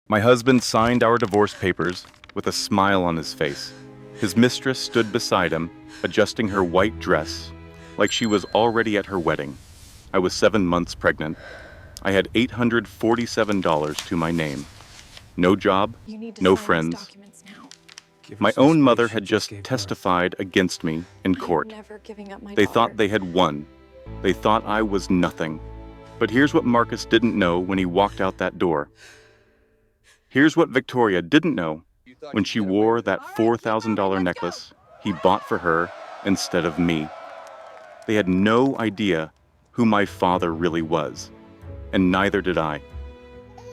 My husband signed our divorce papers with a smile on his face. His mistress stood beside him, adjusting her white dress, like she was already at her wedding. I was 7 months pregnant. I had $847 to my name. No job, You need to no sign these friends. documents now. Give her My some own space, mother she had just just gave birth. testified against me in I'm court. never giving up my They daughter. thought they had won. They thought I was nothing. But here's what Marcus didn't know when he walked out that door. Here's what Victoria didn't know when she wore that $4,000 necklace he bought for her instead of me. They had no idea who my father really was, and neither did I.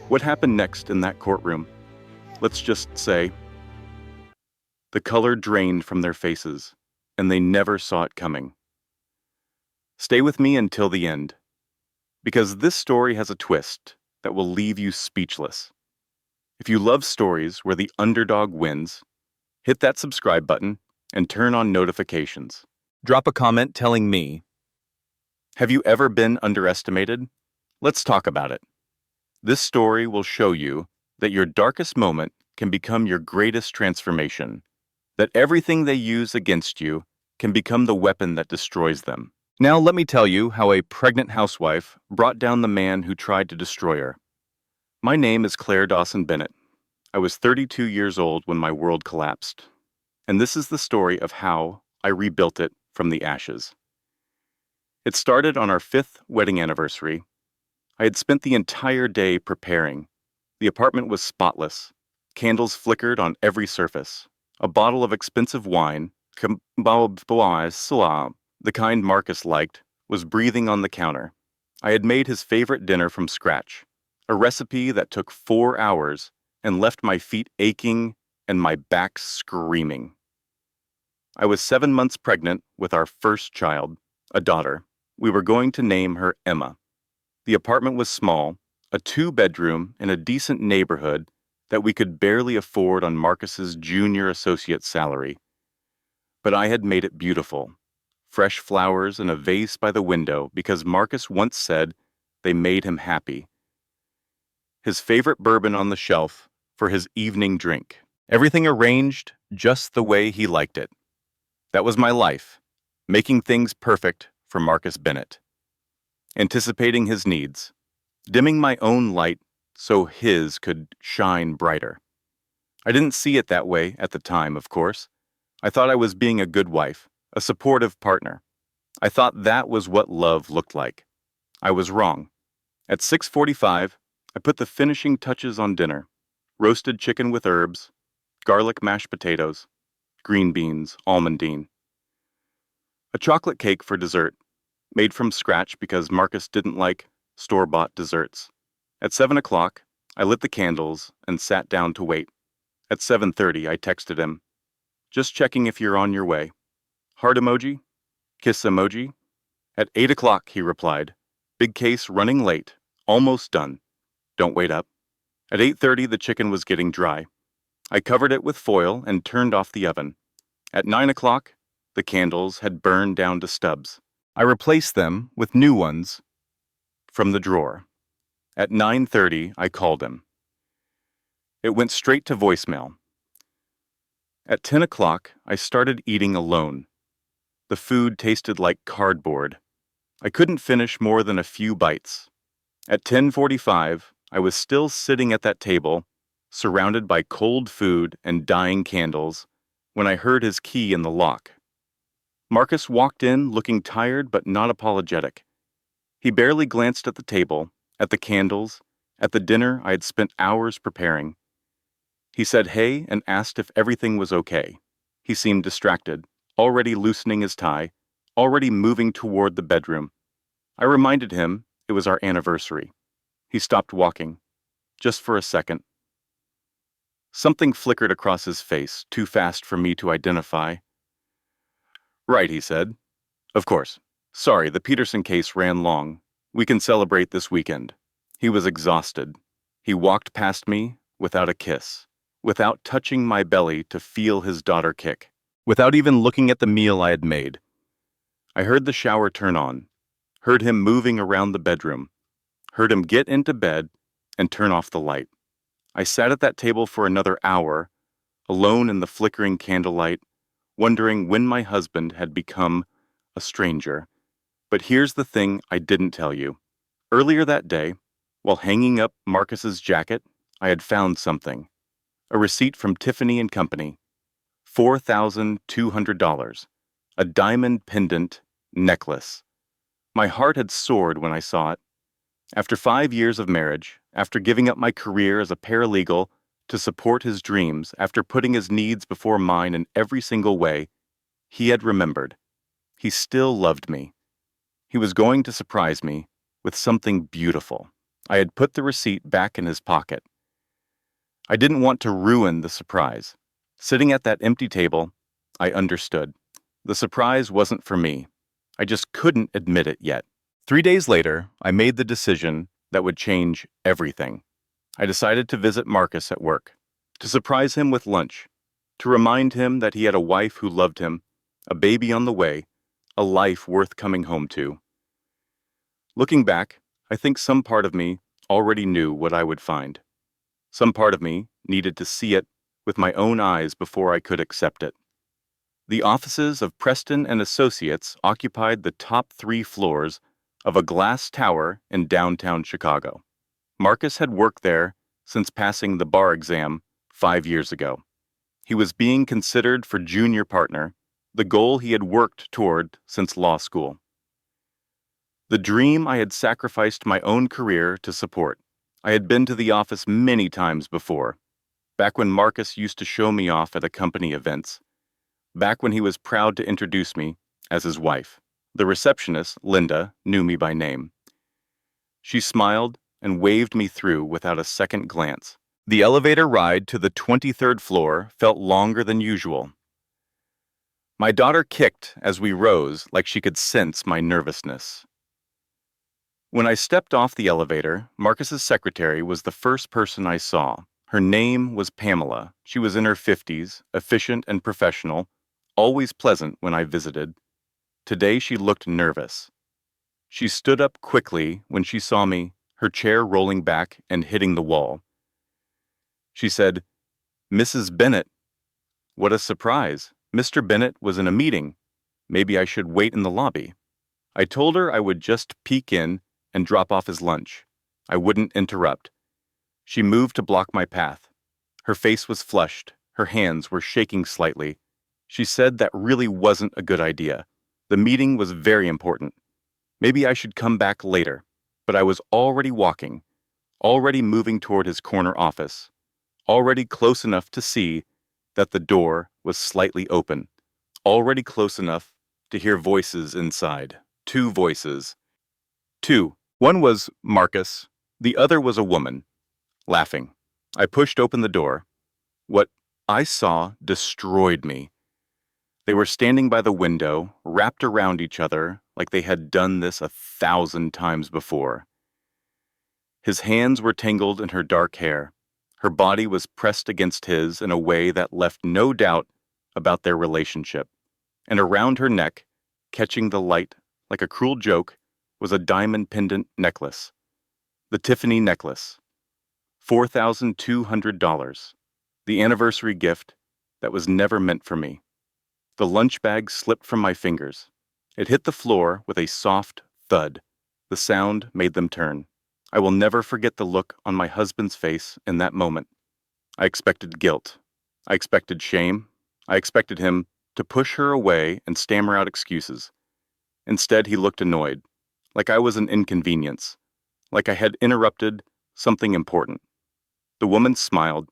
What happened next in that courtroom? Let's just say the color drained from their faces, and they never saw it coming. Stay with me until the end, because this story has a twist that will leave you speechless. If you love stories where the underdog wins, hit that subscribe button and turn on notifications. Drop a comment telling me, have you ever been underestimated? Let's talk about it. This story will show you that your darkest moment can become your greatest transformation, that everything they use against you can become the weapon that destroys them. Now let me tell you how a pregnant housewife brought down the man who tried to destroy her. My name is Claire Dawson Bennett. I was 32 years old when my world collapsed, and this is the story of how I rebuilt it from the ashes. It started on our 5th wedding anniversary. I had spent the entire day preparing. The apartment was spotless. Candles flickered on every surface. A bottle of expensive wine, the kind Marcus liked, was breathing on the counter. I had made his favorite dinner from scratch, a recipe that took 4 hours and left my feet aching and my back screaming. I was 7 months pregnant with our first child, a daughter. We were going to name her Emma. The apartment was small, a 2-bedroom in a decent neighborhood that we could barely afford on Marcus's junior associate salary. But I had made it beautiful. Fresh flowers in a vase by the window because Marcus once said they made him happy. His favorite bourbon on the shelf for his evening drink. Everything arranged just the way he liked it. That was my life, making things perfect for Marcus Bennett. Anticipating his needs, dimming my own light so his could shine brighter. I didn't see it that way at the time, of course. I thought I was being a good wife, a supportive partner. I thought that was what love looked like. I was wrong. At 6:45, I put the finishing touches on dinner. Roasted chicken with herbs, garlic mashed potatoes, green beans, almondine. A chocolate cake for dessert, made from scratch because Marcus didn't like store-bought desserts. At 7 o'clock, I lit the candles and sat down to wait. At 7:30, I texted him, just checking if you're on your way. Heart emoji? Kiss emoji? At 8 o'clock, he replied, big case running late, almost done. Don't wait up. At 8:30, the chicken was getting dry. I covered it with foil and turned off the oven. At 9 o'clock, the candles had burned down to stubs. I replaced them with new ones from the drawer. At 9:30, I called him. It went straight to voicemail. At 10 o'clock, I started eating alone. The food tasted like cardboard. I couldn't finish more than a few bites. At 10:45, I was still sitting at that table, surrounded by cold food and dying candles, when I heard his key in the lock. Marcus walked in looking tired but not apologetic. He barely glanced at the table, at the candles, at the dinner I had spent hours preparing. He said hey and asked if everything was okay. He seemed distracted, already loosening his tie, already moving toward the bedroom. I reminded him it was our anniversary. He stopped walking, just for a second. Something flickered across his face, too fast for me to identify. Right, he said. Of course. Sorry, the Peterson case ran long. We can celebrate this weekend. He was exhausted. He walked past me without a kiss, without touching my belly to feel his daughter kick, without even looking at the meal I had made. I heard the shower turn on, heard him moving around the bedroom, heard him get into bed and turn off the light. I sat at that table for another hour, alone in the flickering candlelight, wondering when my husband had become a stranger. But here's the thing I didn't tell you. Earlier that day, while hanging up Marcus's jacket, I had found something. A receipt from Tiffany and Company. $4,200. A diamond pendant necklace. My heart had soared when I saw it. After 5 years of marriage, after giving up my career as a paralegal to support his dreams, after putting his needs before mine in every single way, he had remembered. He still loved me. He was going to surprise me with something beautiful. I had put the receipt back in his pocket. I didn't want to ruin the surprise. Sitting at that empty table, I understood. The surprise wasn't for me. I just couldn't admit it yet. 3 days later, I made the decision that would change everything. I decided to visit Marcus at work, to surprise him with lunch, to remind him that he had a wife who loved him, a baby on the way, a life worth coming home to. Looking back, I think some part of me already knew what I would find. Some part of me needed to see it with my own eyes before I could accept it. The offices of Preston and Associates occupied the top 3 floors of a glass tower in downtown Chicago. Marcus had worked there since passing the bar exam 5 years ago. He was being considered for junior partner, the goal he had worked toward since law school. The dream I had sacrificed my own career to support. I had been to the office many times before, back when Marcus used to show me off at company events, back when he was proud to introduce me as his wife. The receptionist, Linda, knew me by name. She smiled and waved me through without a second glance. The elevator ride to the 23rd floor felt longer than usual. My daughter kicked as we rose like she could sense my nervousness. When I stepped off the elevator, Marcus's secretary was the first person I saw. Her name was Pamela. She was in her 50s, efficient and professional, always pleasant when I visited. Today she looked nervous. She stood up quickly when she saw me, her chair rolling back and hitting the wall. She said, "Mrs. Bennett." What a surprise. Mr. Bennett was in a meeting. Maybe I should wait in the lobby. I told her I would just peek in and drop off his lunch. I wouldn't interrupt. She moved to block my path. Her face was flushed. Her hands were shaking slightly. She said that really wasn't a good idea. The meeting was very important. Maybe I should come back later. But I was already walking, already moving toward his corner office, already close enough to see that the door was slightly open, already close enough to hear voices inside. 2 voices. 2. One was Marcus. The other was a woman, laughing. I pushed open the door. What I saw destroyed me. They were standing by the window, wrapped around each other like they had done this 1,000 times before. His hands were tangled in her dark hair. Her body was pressed against his in a way that left no doubt about their relationship. And around her neck, catching the light like a cruel joke, was a diamond pendant necklace. The Tiffany necklace. $4,200. The anniversary gift that was never meant for me. The lunch bag slipped from my fingers. It hit the floor with a soft thud. The sound made them turn. I will never forget the look on my husband's face in that moment. I expected guilt. I expected shame. I expected him to push her away and stammer out excuses. Instead, he looked annoyed, like I was an inconvenience, like I had interrupted something important. The woman smiled.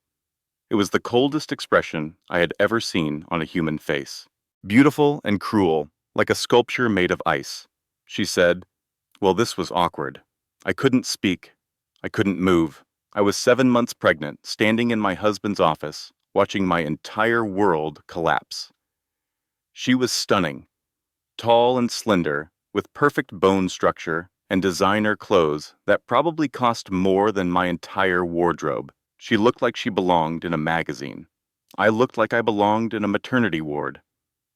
It was the coldest expression I had ever seen on a human face. Beautiful and cruel, like a sculpture made of ice. She said, "Well, this was awkward. I couldn't speak. I couldn't move. I was 7 months pregnant, standing in my husband's office, watching my entire world collapse." She was stunning, tall and slender, with perfect bone structure and designer clothes that probably cost more than my entire wardrobe. She looked like she belonged in a magazine. I looked like I belonged in a maternity ward.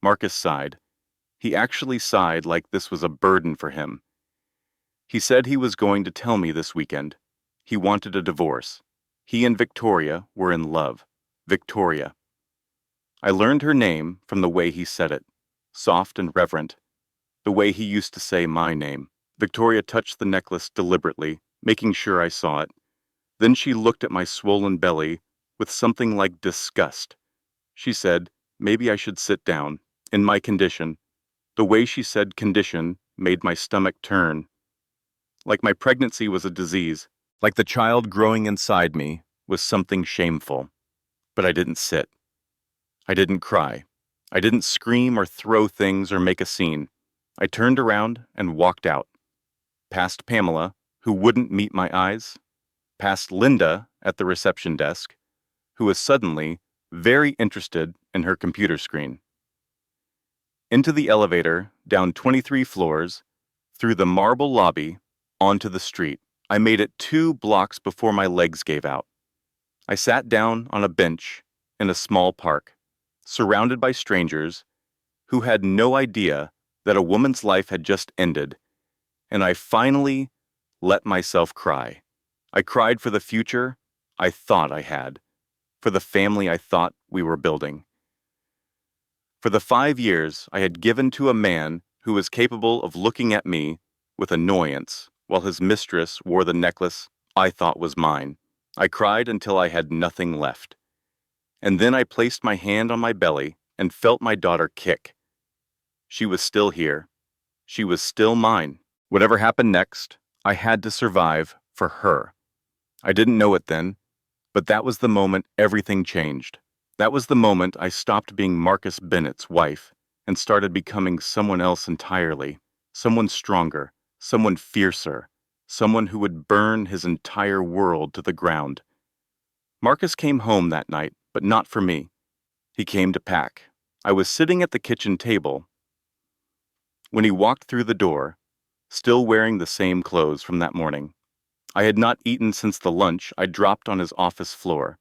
Marcus sighed. He actually sighed like this was a burden for him. He said he was going to tell me this weekend. He wanted a divorce. He and Victoria were in love. Victoria. I learned her name from the way he said it, soft and reverent, the way he used to say my name. Victoria touched the necklace deliberately, making sure I saw it. Then she looked at my swollen belly with something like disgust. She said, maybe I should sit down. In my condition. The way she said condition made my stomach turn. Like my pregnancy was a disease. Like the child growing inside me was something shameful. But I didn't sit. I didn't cry. I didn't scream or throw things or make a scene. I turned around and walked out. Past Pamela, who wouldn't meet my eyes. Past Linda at the reception desk, who was suddenly very interested in her computer screen. Into the elevator, down 23 floors, through the marble lobby, onto the street. I made it 2 blocks before my legs gave out. I sat down on a bench in a small park, surrounded by strangers who had no idea that a woman's life had just ended, and I finally let myself cry. I cried for the future I thought I had, for the family I thought we were building. For the 5 years I had given to a man who was capable of looking at me with annoyance while his mistress wore the necklace I thought was mine. I cried until I had nothing left. And then I placed my hand on my belly and felt my daughter kick. She was still here. She was still mine. Whatever happened next, I had to survive for her. I didn't know it then, but that was the moment everything changed. That was the moment I stopped being Marcus Bennett's wife and started becoming someone else entirely, someone stronger, someone fiercer, someone who would burn his entire world to the ground. Marcus came home that night, but not for me. He came to pack. I was sitting at the kitchen table when he walked through the door, still wearing the same clothes from that morning. I had not eaten since the lunch I dropped on his office floor.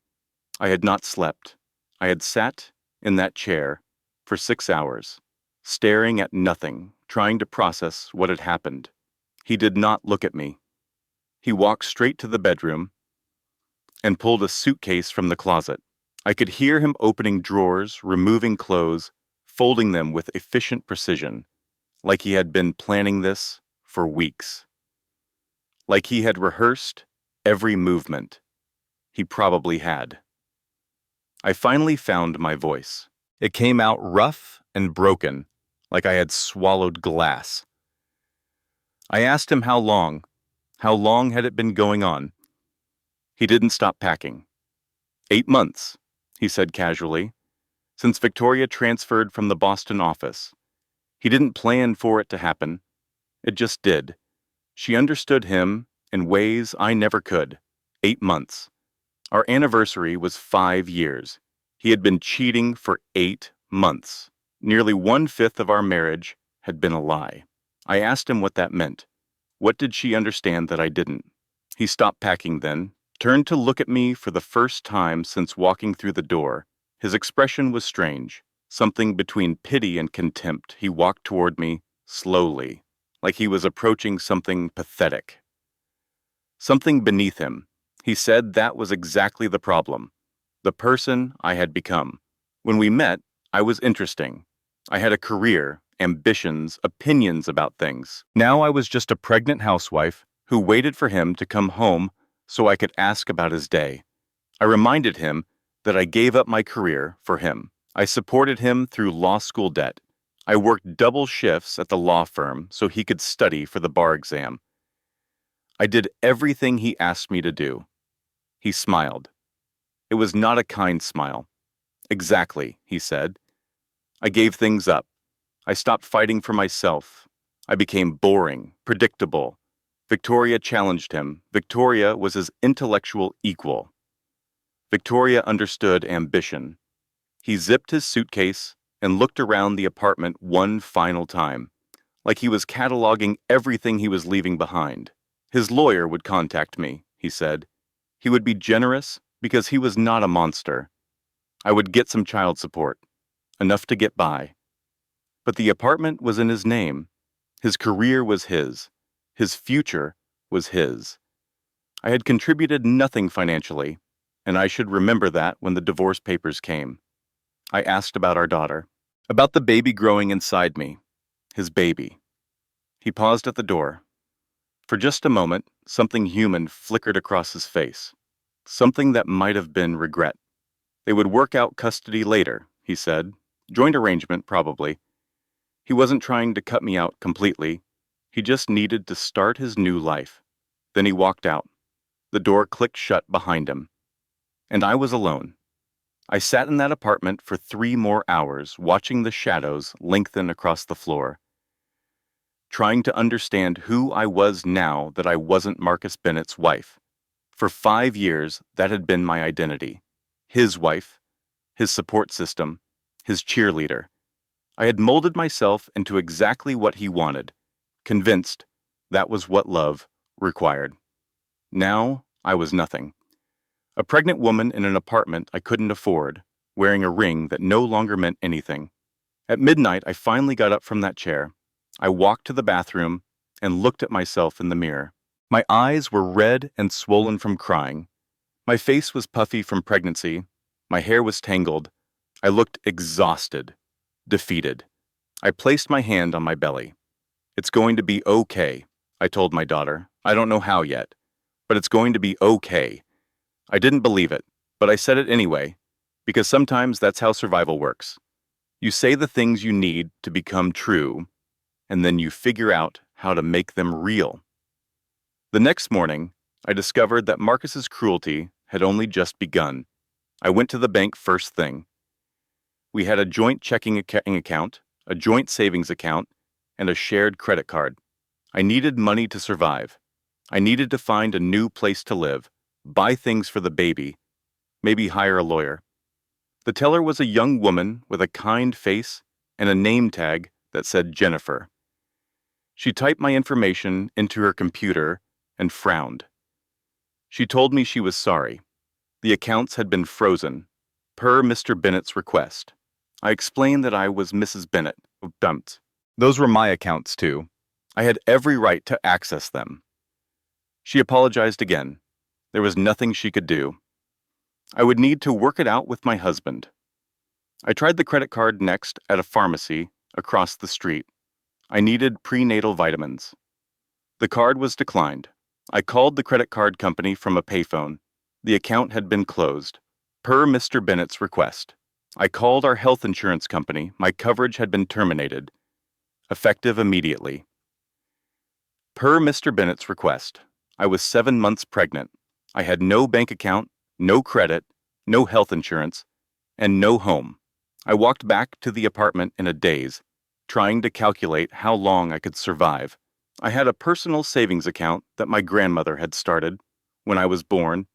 I had not slept. I had sat in that chair for 6 hours, staring at nothing, trying to process what had happened. He did not look at me. He walked straight to the bedroom and pulled a suitcase from the closet. I could hear him opening drawers, removing clothes, folding them with efficient precision, like he had been planning this for weeks. Like he had rehearsed every movement. He probably had. I finally found my voice. It came out rough and broken, like I had swallowed glass. I asked him how long. How long had it been going on? He didn't stop packing. 8 months, he said casually, since Victoria transferred from the Boston office. He didn't plan for it to happen. It just did. She understood him in ways I never could. 8 months. Our anniversary was 5 years. He had been cheating for 8 months. Nearly 1/5 of our marriage had been a lie. I asked him what that meant. What did she understand that I didn't? He stopped packing then, turned to look at me for the first time since walking through the door. His expression was strange, something between pity and contempt. He walked toward me, slowly, like he was approaching something pathetic. Something beneath him. He said that was exactly the problem. The person I had become. When we met, I was interesting. I had a career, ambitions, opinions about things. Now I was just a pregnant housewife who waited for him to come home so I could ask about his day. I reminded him that I gave up my career for him. I supported him through law school debt. I worked double shifts at the law firm so he could study for the bar exam. I did everything he asked me to do. He smiled. It was not a kind smile. Exactly, he said. I gave things up. I stopped fighting for myself. I became boring, predictable. Victoria challenged him. Victoria was his intellectual equal. Victoria understood ambition. He zipped his suitcase and looked around the apartment one final time, like he was cataloging everything he was leaving behind. His lawyer would contact me, he said. He would be generous because he was not a monster. I would get some child support, enough to get by. But the apartment was in his name. His career was his. His future was his. I had contributed nothing financially. and I should remember that when the divorce papers came. I asked about our daughter, about the baby growing inside me, his baby. He paused at the door. For just a moment, something human flickered across his face, something that might have been regret. They would work out custody later, he said. Joint arrangement, probably. He wasn't trying to cut me out completely. He just needed to start his new life. Then he walked out. The door clicked shut behind him. And I was alone. I sat in that apartment for 3 more hours, watching the shadows lengthen across the floor, trying to understand who I was now that I wasn't Marcus Bennett's wife. For 5 years, that had been my identity. His wife, his support system, his cheerleader. I had molded myself into exactly what he wanted, convinced that was what love required. Now, I was nothing. A pregnant woman in an apartment I couldn't afford, wearing a ring that no longer meant anything. At midnight, I finally got up from that chair. I walked to the bathroom and looked at myself in the mirror. My eyes were red and swollen from crying. My face was puffy from pregnancy. My hair was tangled. I looked exhausted, defeated. I placed my hand on my belly. It's going to be okay, I told my daughter. I don't know how yet, but it's going to be okay. I didn't believe it, but I said it anyway, because sometimes that's how survival works. You say the things you need to become true, and then you figure out how to make them real. The next morning, I discovered that Marcus's cruelty had only just begun. I went to the bank first thing. We had a joint checking account, a joint savings account, and a shared credit card. I needed money to survive. I needed to find a new place to live, buy things for the baby, maybe hire a lawyer. The teller was a young woman with a kind face and a name tag that said Jennifer. She typed my information into her computer and frowned. She told me she was sorry. The accounts had been frozen, per Mr. Bennett's request. I explained that I was Mrs. Bennett. Dumped. Those were my accounts, too. I had every right to access them. She apologized again. There was nothing she could do. I would need to work it out with my husband. I tried the credit card next at a pharmacy across the street. I needed prenatal vitamins. The card was declined. I called the credit card company from a payphone. The account had been closed, per Mr. Bennett's request. I called our health insurance company. My coverage had been terminated, effective immediately. Per Mr. Bennett's request, I was 7 months pregnant. I had no bank account, no credit, no health insurance, and no home. I walked back to the apartment in a daze, trying to calculate how long I could survive. I had a personal savings account that my grandmother had started when I was born,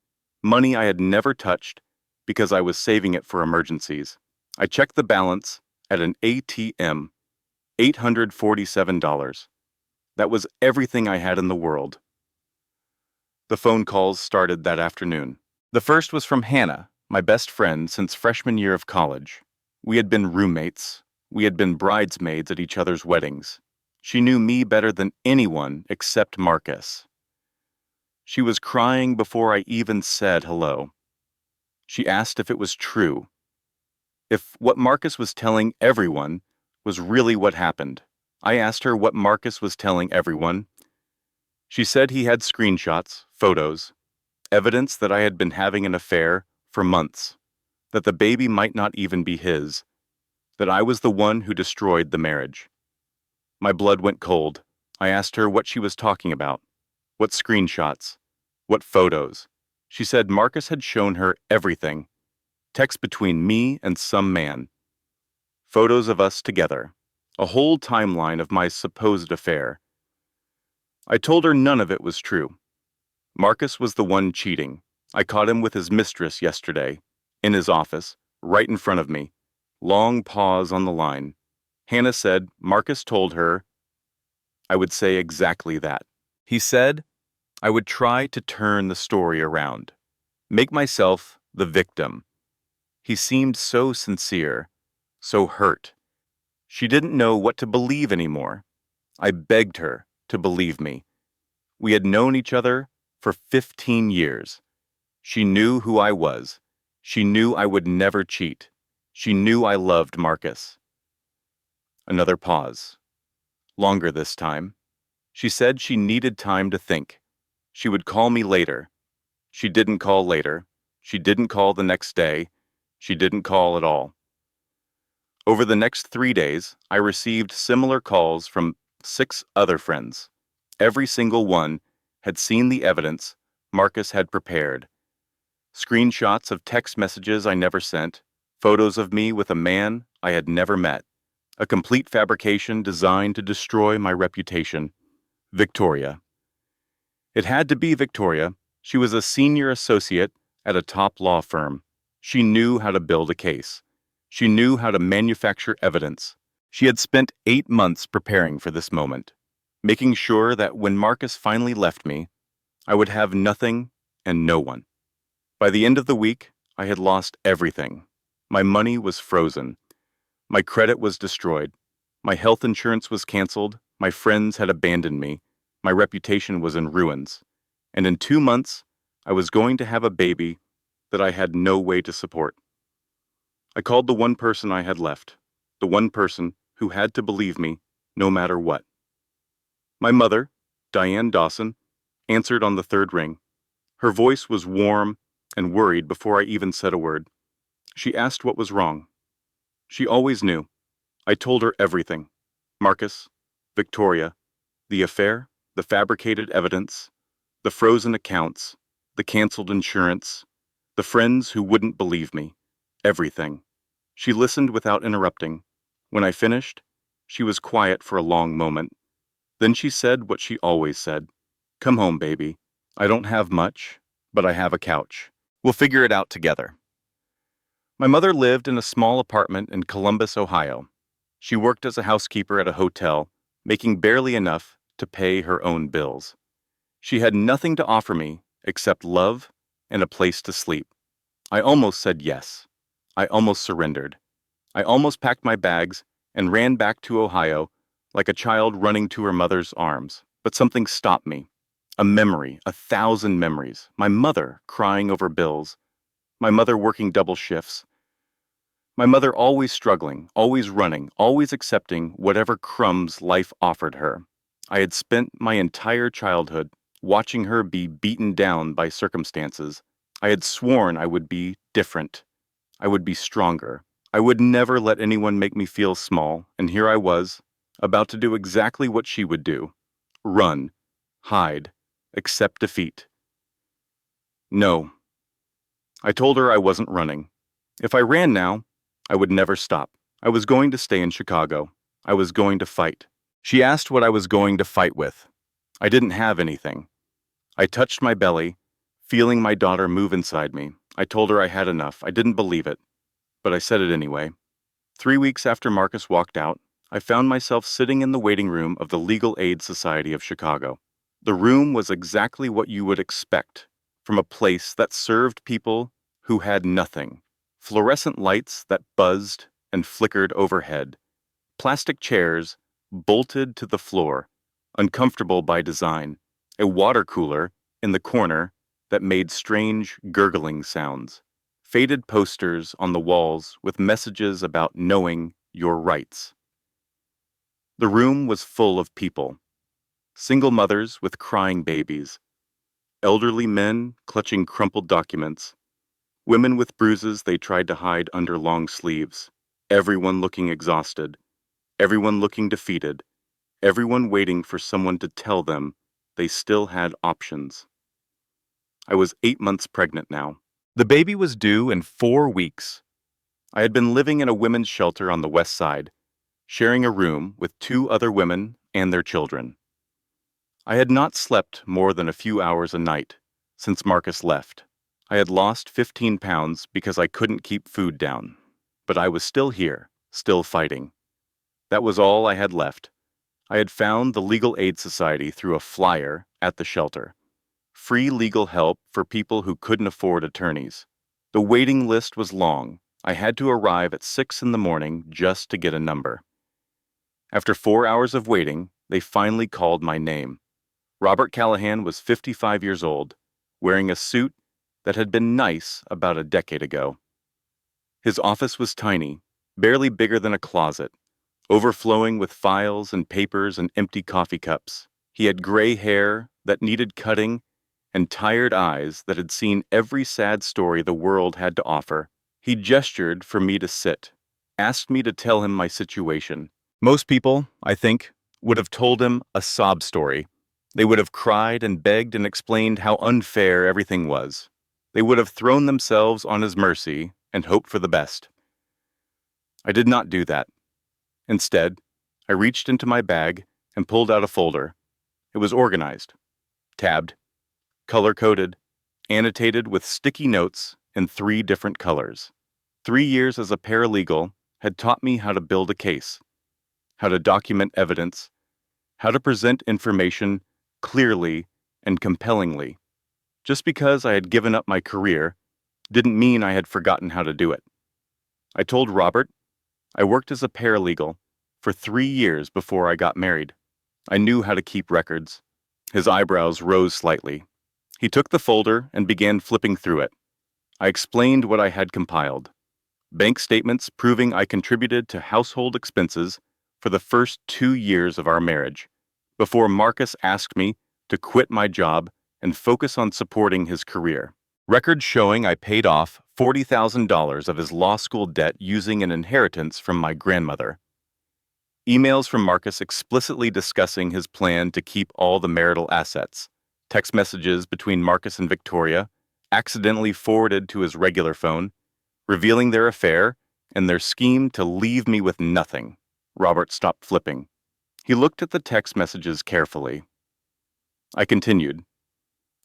money I had never touched because I was saving it for emergencies. I checked the balance at an ATM, $847. That was everything I had in the world. The phone calls started that afternoon. The first was from Hannah, my best friend since freshman year of college. We had been roommates. We had been bridesmaids at each other's weddings. She knew me better than anyone except Marcus. She was crying before I even said hello. She asked if it was true, if what Marcus was telling everyone was really what happened. I asked her what Marcus was telling everyone. She said he had screenshots, photos, evidence that I had been having an affair for months, that the baby might not even be his, that I was the one who destroyed the marriage. My blood went cold. I asked her what she was talking about, what screenshots, what photos. She said Marcus had shown her everything, text between me and some man, photos of us together, a whole timeline of my supposed affair. I told her none of it was true. Marcus was the one cheating. I caught him with his mistress yesterday, in his office, right in front of me. Long pause on the line. Hannah said Marcus told her I would say exactly that. He said I would try to turn the story around, make myself the victim. He seemed so sincere, so hurt. She didn't know what to believe anymore. I begged her to believe me. We had known each other for 15 years. She knew who I was. She knew I would never cheat. She knew I loved Marcus. Another pause. Longer this time. She said she needed time to think. She would call me later. She didn't call later. She didn't call the next day. She didn't call at all. Over the next 3 days, I received similar calls from 6 other friends. Every single one had seen the evidence Marcus had prepared. Screenshots of text messages I never sent, photos of me with a man I had never met. A complete fabrication designed to destroy my reputation. Victoria. It had to be Victoria. She was a senior associate at a top law firm. She knew how to build a case. She knew how to manufacture evidence. She had spent 8 months preparing for this moment, making sure that when Marcus finally left me, I would have nothing and no one. By the end of the week, I had lost everything. My money was frozen. My credit was destroyed. My health insurance was canceled. My friends had abandoned me. My reputation was in ruins. And in 2 months, I was going to have a baby that I had no way to support. I called the one person I had left, the one person who had to believe me no matter what. My mother, Diane Dawson, answered on the third ring. Her voice was warm and worried before I even said a word. She asked what was wrong. She always knew. I told her everything. Marcus, Victoria, the affair, the fabricated evidence, the frozen accounts, the canceled insurance, the friends who wouldn't believe me. Everything. She listened without interrupting. When I finished, she was quiet for a long moment. Then she said what she always said. Come home, baby. I don't have much, but I have a couch. We'll figure it out together. My mother lived in a small apartment in Columbus, Ohio. She worked as a housekeeper at a hotel, making barely enough to pay her own bills. She had nothing to offer me except love and a place to sleep. I almost said yes. I almost surrendered. I almost packed my bags and ran back to Ohio like a child running to her mother's arms. But something stopped me. A memory, 1,000 memories. My mother crying over bills. My mother working double shifts. My mother always struggling, always running, always accepting whatever crumbs life offered her. I had spent my entire childhood watching her be beaten down by circumstances. I had sworn I would be different. I would be stronger. I would never let anyone make me feel small, and here I was, about to do exactly what she would do. Run, hide, accept defeat. No. I told her I wasn't running. If I ran now, I would never stop. I was going to stay in Chicago. I was going to fight. She asked what I was going to fight with. I didn't have anything. I touched my belly, feeling my daughter move inside me. I told her I had enough. I didn't believe it, but I said it anyway. 3 weeks after Marcus walked out, I found myself sitting in the waiting room of the Legal Aid Society of Chicago. The room was exactly what you would expect from a place that served people who had nothing. Fluorescent lights that buzzed and flickered overhead. Plastic chairs bolted to the floor, uncomfortable by design. A water cooler in the corner that made strange gurgling sounds. Faded posters on the walls with messages about knowing your rights. The room was full of people. Single mothers with crying babies. Elderly men clutching crumpled documents. Women with bruises they tried to hide under long sleeves. Everyone looking exhausted. Everyone looking defeated. Everyone waiting for someone to tell them they still had options. I was 8 months pregnant now. The baby was due in 4 weeks. I had been living in a women's shelter on the west side, sharing a room with 2 other women and their children. I had not slept more than a few hours a night since Marcus left. I had lost 15 pounds because I couldn't keep food down. But I was still here, still fighting. That was all I had left. I had found the Legal Aid Society through a flyer at the shelter. Free legal help for people who couldn't afford attorneys. The waiting list was long. I had to arrive at 6 in the morning just to get a number. After 4 hours of waiting, they finally called my name. Robert Callahan was 55 years old, wearing a suit that had been nice about a decade ago. His office was tiny, barely bigger than a closet, overflowing with files and papers and empty coffee cups. He had gray hair that needed cutting and tired eyes that had seen every sad story the world had to offer. He gestured for me to sit, asked me to tell him my situation. Most people, I think, would have told him a sob story. They would have cried and begged and explained how unfair everything was. They would have thrown themselves on his mercy and hoped for the best. I did not do that. Instead, I reached into my bag and pulled out a folder. It was organized, tabbed, color-coded, annotated with sticky notes in 3 different colors. 3 years as a paralegal had taught me how to build a case, how to document evidence, how to present information clearly and compellingly. Just because I had given up my career didn't mean I had forgotten how to do it. I told Robert I worked as a paralegal for 3 years before I got married. I knew how to keep records. His eyebrows rose slightly. He took the folder and began flipping through it. I explained what I had compiled. Bank statements proving I contributed to household expenses for the first 2 years of our marriage, before Marcus asked me to quit my job and focus on supporting his career. Records showing I paid off $40,000 of his law school debt using an inheritance from my grandmother. Emails from Marcus explicitly discussing his plan to keep all the marital assets. Text messages between Marcus and Victoria, accidentally forwarded to his regular phone, revealing their affair and their scheme to leave me with nothing. Robert stopped flipping. He looked at the text messages carefully. I continued.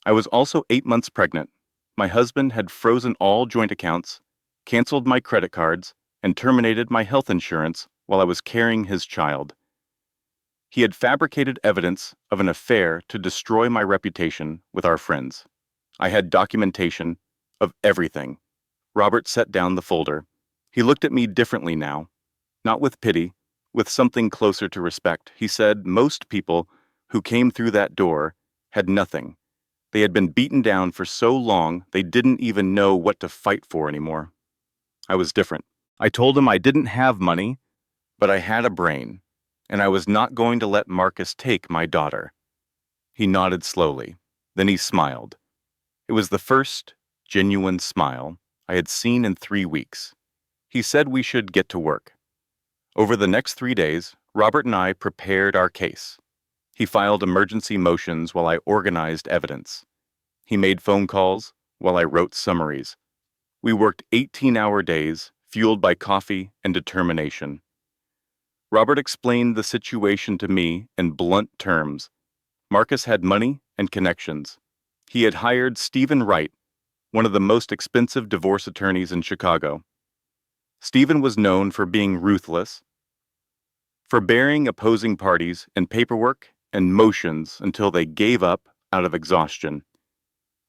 I was also 8 months pregnant. My husband had frozen all joint accounts, canceled my credit cards, and terminated my health insurance while I was carrying his child. He had fabricated evidence of an affair to destroy my reputation with our friends. I had documentation of everything. Robert set down the folder. He looked at me differently now, not with pity, with something closer to respect. He said most people who came through that door had nothing. They had been beaten down for so long they didn't even know what to fight for anymore. I was different. I told him I didn't have money, but I had a brain, and I was not going to let Marcus take my daughter. He nodded slowly. Then he smiled. It was the first genuine smile I had seen in 3 weeks. He said we should get to work. Over the next 3 days, Robert and I prepared our case. He filed emergency motions while I organized evidence. He made phone calls while I wrote summaries. We worked 18-hour days, fueled by coffee and determination. Robert explained the situation to me in blunt terms. Marcus had money and connections. He had hired Stephen Wright, one of the most expensive divorce attorneys in Chicago. Stephen was known for being ruthless, for burying opposing parties in paperwork and motions until they gave up out of exhaustion.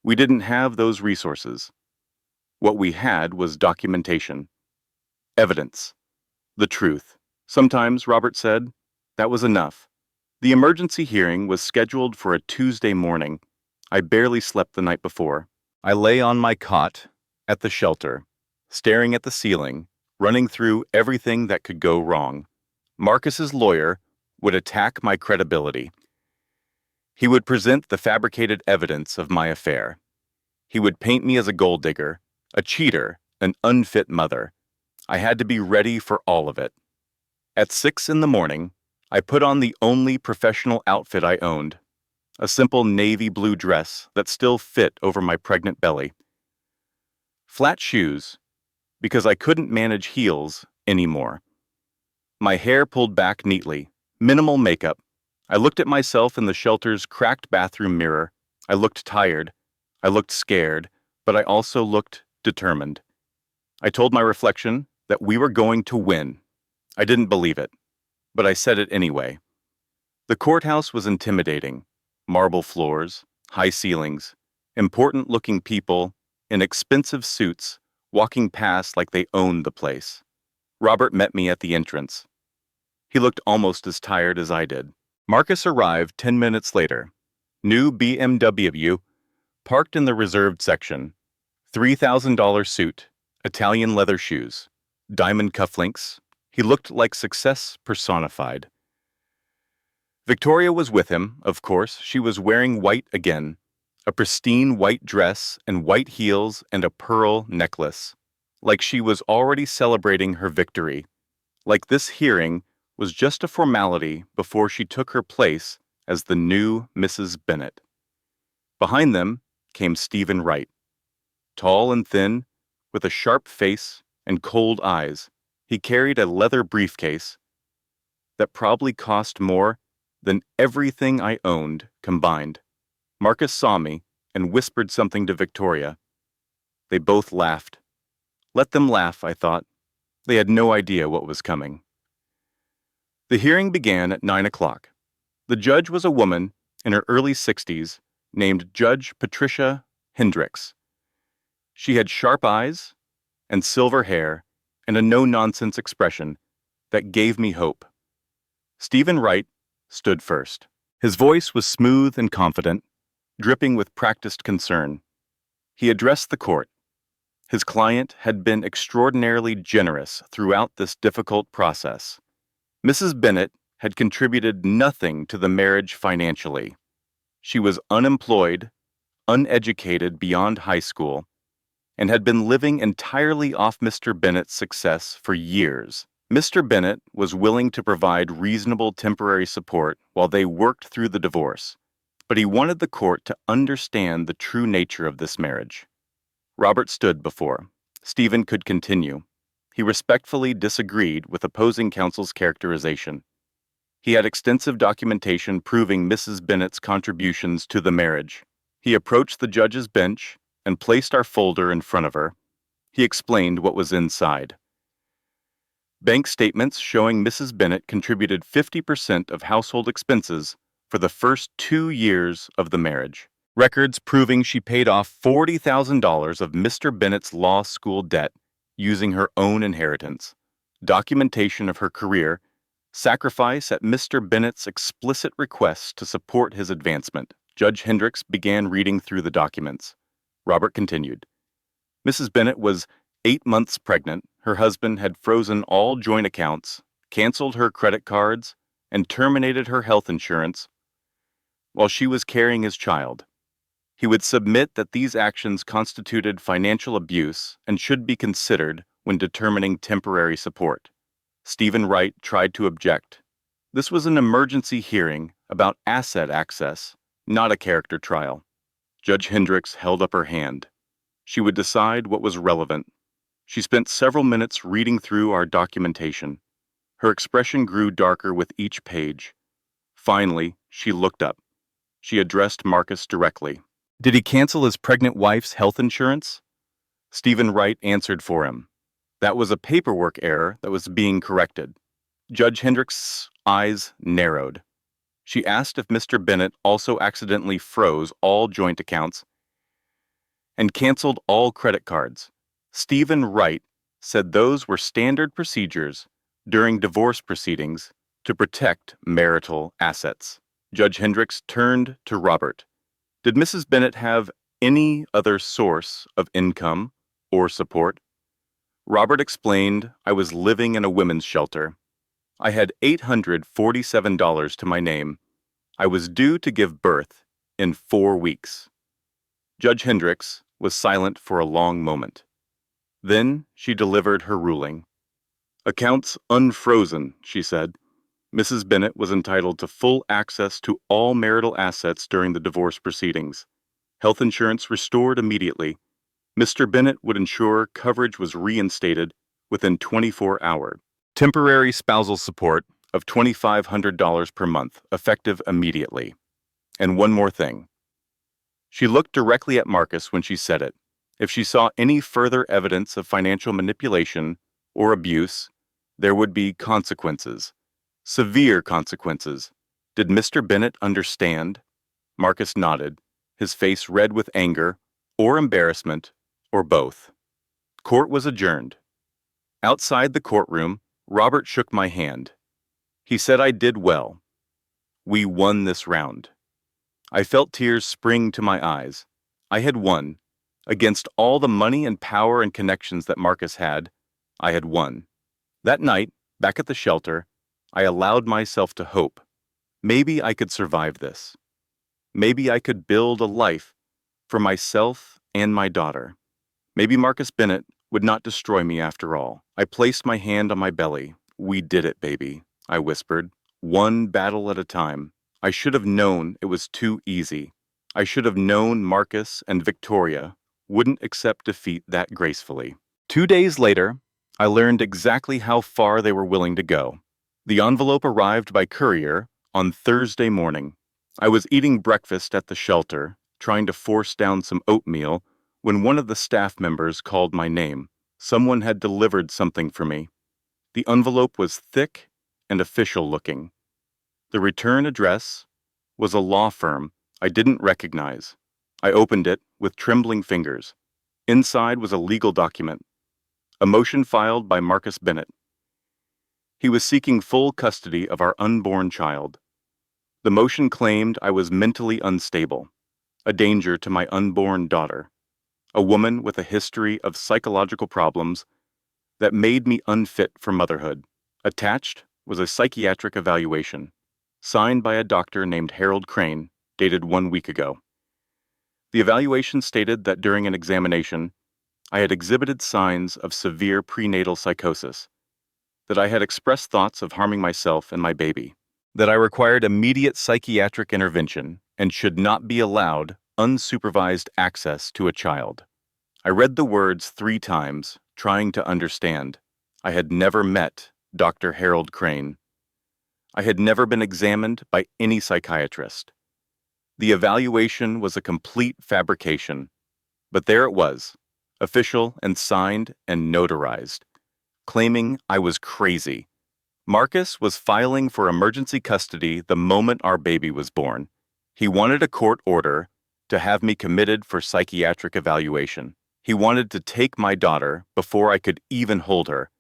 We didn't have those resources. What we had was documentation, evidence, the truth. Sometimes, Robert said, that was enough. The emergency hearing was scheduled for a Tuesday morning. I barely slept the night before. I lay on my cot at the shelter, staring at the ceiling, running through everything that could go wrong. Marcus's lawyer would attack my credibility. He would present the fabricated evidence of my affair. He would paint me as a gold digger, a cheater, an unfit mother. I had to be ready for all of it. At 6 in the morning, I put on the only professional outfit I owned, a simple navy blue dress that still fit over my pregnant belly. Flat shoes, because I couldn't manage heels anymore. My hair pulled back neatly, minimal makeup. I looked at myself in the shelter's cracked bathroom mirror. I looked tired. I looked scared, but I also looked determined. I told my reflection that we were going to win. I didn't believe it, but I said it anyway. The courthouse was intimidating. Marble floors, high ceilings, important-looking people in expensive suits walking past like they owned the place. Robert met me at the entrance. He looked almost as tired as I did. Marcus arrived 10 minutes later. New BMW, parked in the reserved section. $3,000 suit, Italian leather shoes, diamond cufflinks. He looked like success personified. Victoria was with him, of course. She was wearing white again, a pristine white dress and white heels and a pearl necklace, like she was already celebrating her victory, like this hearing was just a formality before she took her place as the new Mrs. Bennet. Behind them came Stephen Wright, tall and thin, with a sharp face and cold eyes. He carried a leather briefcase that probably cost more than everything I owned combined. Marcus saw me and whispered something to Victoria. They both laughed. Let them laugh, I thought. They had no idea what was coming. The hearing began at 9 o'clock. The judge was a woman in her early 60s named Judge Patricia Hendricks. She had sharp eyes and silver hair and a no-nonsense expression that gave me hope. Stephen Wright stood first. His voice was smooth and confident, dripping with practiced concern. He addressed the court. His client had been extraordinarily generous throughout this difficult process. Mrs. Bennet had contributed nothing to the marriage financially. She was unemployed, uneducated beyond high school, and had been living entirely off Mr. Bennet's success for years. Mr. Bennet was willing to provide reasonable temporary support while they worked through the divorce, but he wanted the court to understand the true nature of this marriage. Robert stood before. Stephen could continue. He respectfully disagreed with opposing counsel's characterization. He had extensive documentation proving Mrs. Bennet's contributions to the marriage. He approached the judge's bench and placed our folder in front of her. He explained what was inside. Bank statements showing Mrs. Bennet contributed 50% of household expenses for the first 2 years of the marriage. Records proving she paid off $40,000 of Mr. Bennet's law school debt using her own inheritance. Documentation of her career, sacrifice at Mr. Bennet's explicit request to support his advancement. Judge Hendricks began reading through the documents. Robert continued. Mrs. Bennet was 8 months pregnant. Her husband had frozen all joint accounts, canceled her credit cards, and terminated her health insurance while she was carrying his child. He would submit that these actions constituted financial abuse and should be considered when determining temporary support. Stephen Wright tried to object. This was an emergency hearing about asset access, not a character trial. Judge Hendricks held up her hand. She would decide what was relevant. She spent several minutes reading through our documentation. Her expression grew darker with each page. Finally, she looked up. She addressed Marcus directly. Did he cancel his pregnant wife's health insurance? Stephen Wright answered for him. That was a paperwork error that was being corrected. Judge Hendricks' eyes narrowed. She asked if Mr. Bennet also accidentally froze all joint accounts and canceled all credit cards. Stephen Wright said those were standard procedures during divorce proceedings to protect marital assets. Judge Hendricks turned to Robert. Did Mrs. Bennet have any other source of income or support? Robert explained I was living in a women's shelter. I had $847 to my name. I was due to give birth in 4 weeks. Judge Hendricks was silent for a long moment. Then she delivered her ruling. Accounts unfrozen, she said. Mrs. Bennet was entitled to full access to all marital assets during the divorce proceedings. Health insurance restored immediately. Mr. Bennet would ensure coverage was reinstated within 24 hours. Temporary spousal support of $2,500 per month, effective immediately. And one more thing. She looked directly at Marcus when she said it. If she saw any further evidence of financial manipulation or abuse, there would be consequences. Severe consequences. Did Mr. Bennet understand? Marcus nodded, his face red with anger, or embarrassment, or both. Court was adjourned. Outside the courtroom, Robert shook my hand. He said I did well. We won this round. I felt tears spring to my eyes. I had won, Against all the money and power and connections that Marcus had, I had won. That night, back at the shelter, I allowed myself to hope. Maybe I could survive this. Maybe I could build a life for myself and my daughter. Maybe Marcus Bennett would not destroy me after all. I placed my hand on my belly. "We did it, baby," I whispered. "One battle at a time." I should have known it was too easy. I should have known Marcus and Victoria wouldn't accept defeat that gracefully. 2 days later, I learned exactly how far they were willing to go. The envelope arrived by courier on Thursday morning. I was eating breakfast at the shelter, trying to force down some oatmeal, when one of the staff members called my name. Someone had delivered something for me. The envelope was thick and official looking. The return address was a law firm I didn't recognize. I opened it with trembling fingers. Inside was a legal document, a motion filed by Marcus Bennett. He was seeking full custody of our unborn child. The motion claimed I was mentally unstable, a danger to my unborn daughter, a woman with a history of psychological problems that made me unfit for motherhood. Attached was a psychiatric evaluation, signed by a doctor named Harold Crane, dated 1 week ago. The evaluation stated that during an examination, I had exhibited signs of severe prenatal psychosis, that I had expressed thoughts of harming myself and my baby, that I required immediate psychiatric intervention and should not be allowed unsupervised access to a child. I read the words 3 times, trying to understand. I had never met Dr. Harold Crane. I had never been examined by any psychiatrist. The evaluation was a complete fabrication, but there it was, official and signed and notarized, claiming I was crazy. Marcus was filing for emergency custody the moment our baby was born. He wanted a court order to have me committed for psychiatric evaluation. He wanted to take my daughter before I could even hold her.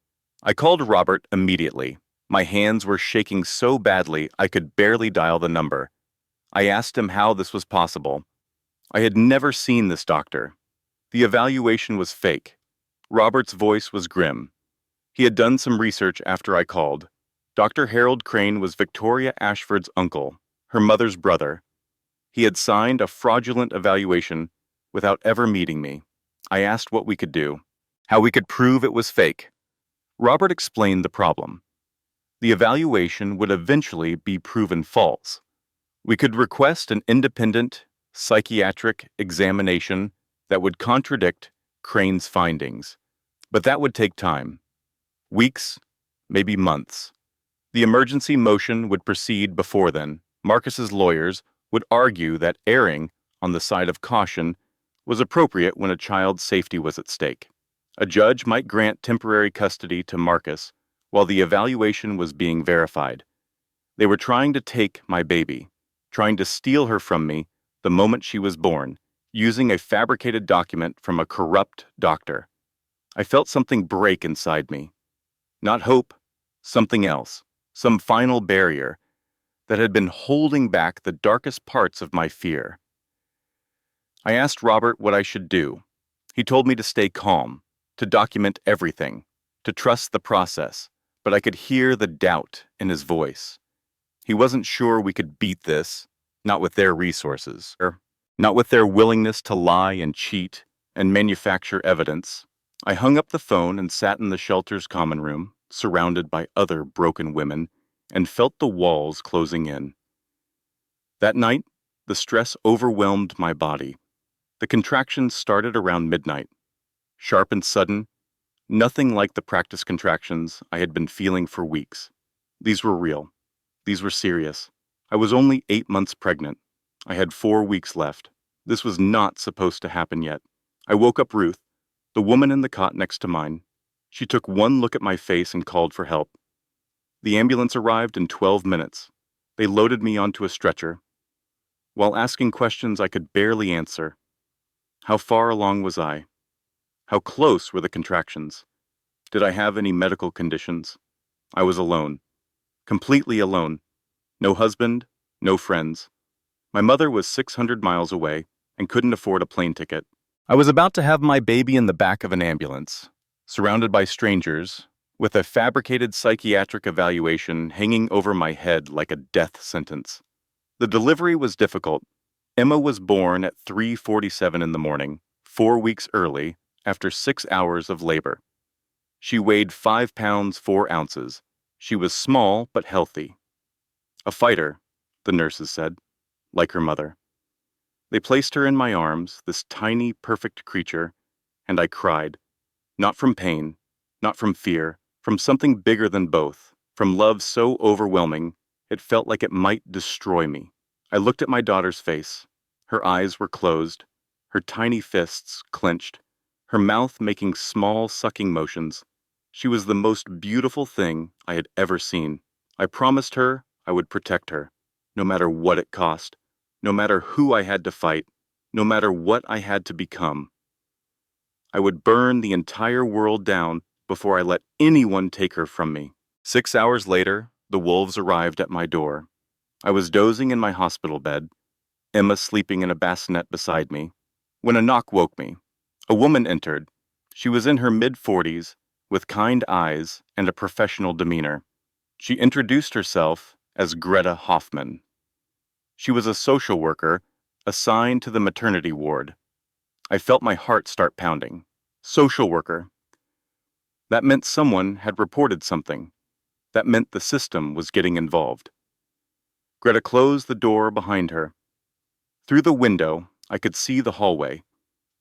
I called Robert immediately. My hands were shaking so badly I could barely dial the number. I asked him how this was possible. I had never seen this doctor. The evaluation was fake. Robert's voice was grim. He had done some research after I called. Dr. Harold Crane was Victoria Ashford's uncle, her mother's brother. He had signed a fraudulent evaluation without ever meeting me. I asked what we could do, how we could prove it was fake. Robert explained the problem. The evaluation would eventually be proven false. We could request an independent psychiatric examination that would contradict Crane's findings, but that would take time. Weeks, maybe months. The emergency motion would proceed before then. Marcus's lawyers would argue that erring on the side of caution was appropriate when a child's safety was at stake. A judge might grant temporary custody to Marcus while the evaluation was being verified. They were trying to take my baby, trying to steal her from me the moment she was born, using a fabricated document from a corrupt doctor. I felt something break inside me. Not hope, something else, some final barrier that had been holding back the darkest parts of my fear. I asked Robert what I should do. He told me to stay calm, to document everything, to trust the process, but I could hear the doubt in his voice. He wasn't sure we could beat this, not with their resources, or not with their willingness to lie and cheat and manufacture evidence. I hung up the phone and sat in the shelter's common room, surrounded by other broken women, and felt the walls closing in. That night, the stress overwhelmed my body. The contractions started around midnight. Sharp and sudden, nothing like the practice contractions I had been feeling for weeks. These were real. These were serious. I was only 8 months pregnant. I had 4 weeks left. This was not supposed to happen yet. I woke up Ruth, the woman in the cot next to mine. She took one look at my face and called for help. The ambulance arrived in 12 minutes. They loaded me onto a stretcher. While asking questions I could barely answer. How far along was I? How close were the contractions? Did I have any medical conditions? I was alone. Completely alone. No husband, no friends. My mother was 600 miles away and couldn't afford a plane ticket. I was about to have my baby in the back of an ambulance, surrounded by strangers, with a fabricated psychiatric evaluation hanging over my head like a death sentence. The delivery was difficult. Emma was born at 3:47 in the morning, 4 weeks early, after 6 hours of labor. She weighed 5 pounds 4 ounces. She was small but healthy. A fighter, the nurses said, like her mother. They placed her in my arms, this tiny, perfect creature, and I cried. Not from pain, not from fear, from something bigger than both, from love so overwhelming, it felt like it might destroy me. I looked at my daughter's face. Her eyes were closed, her tiny fists clenched, her mouth making small sucking motions. She was the most beautiful thing I had ever seen. I promised her I would protect her, no matter what it cost, no matter who I had to fight, no matter what I had to become. I would burn the entire world down before I let anyone take her from me. 6 hours later, the wolves arrived at my door. I was dozing in my hospital bed, Emma sleeping in a bassinet beside me, when a knock woke me. A woman entered. She was in her mid-40s, with kind eyes and a professional demeanor. She introduced herself as Greta Hoffman. She was a social worker assigned to the maternity ward. I felt my heart start pounding. Social worker. That meant someone had reported something. That meant the system was getting involved. Greta closed the door behind her. Through the window, I could see the hallway.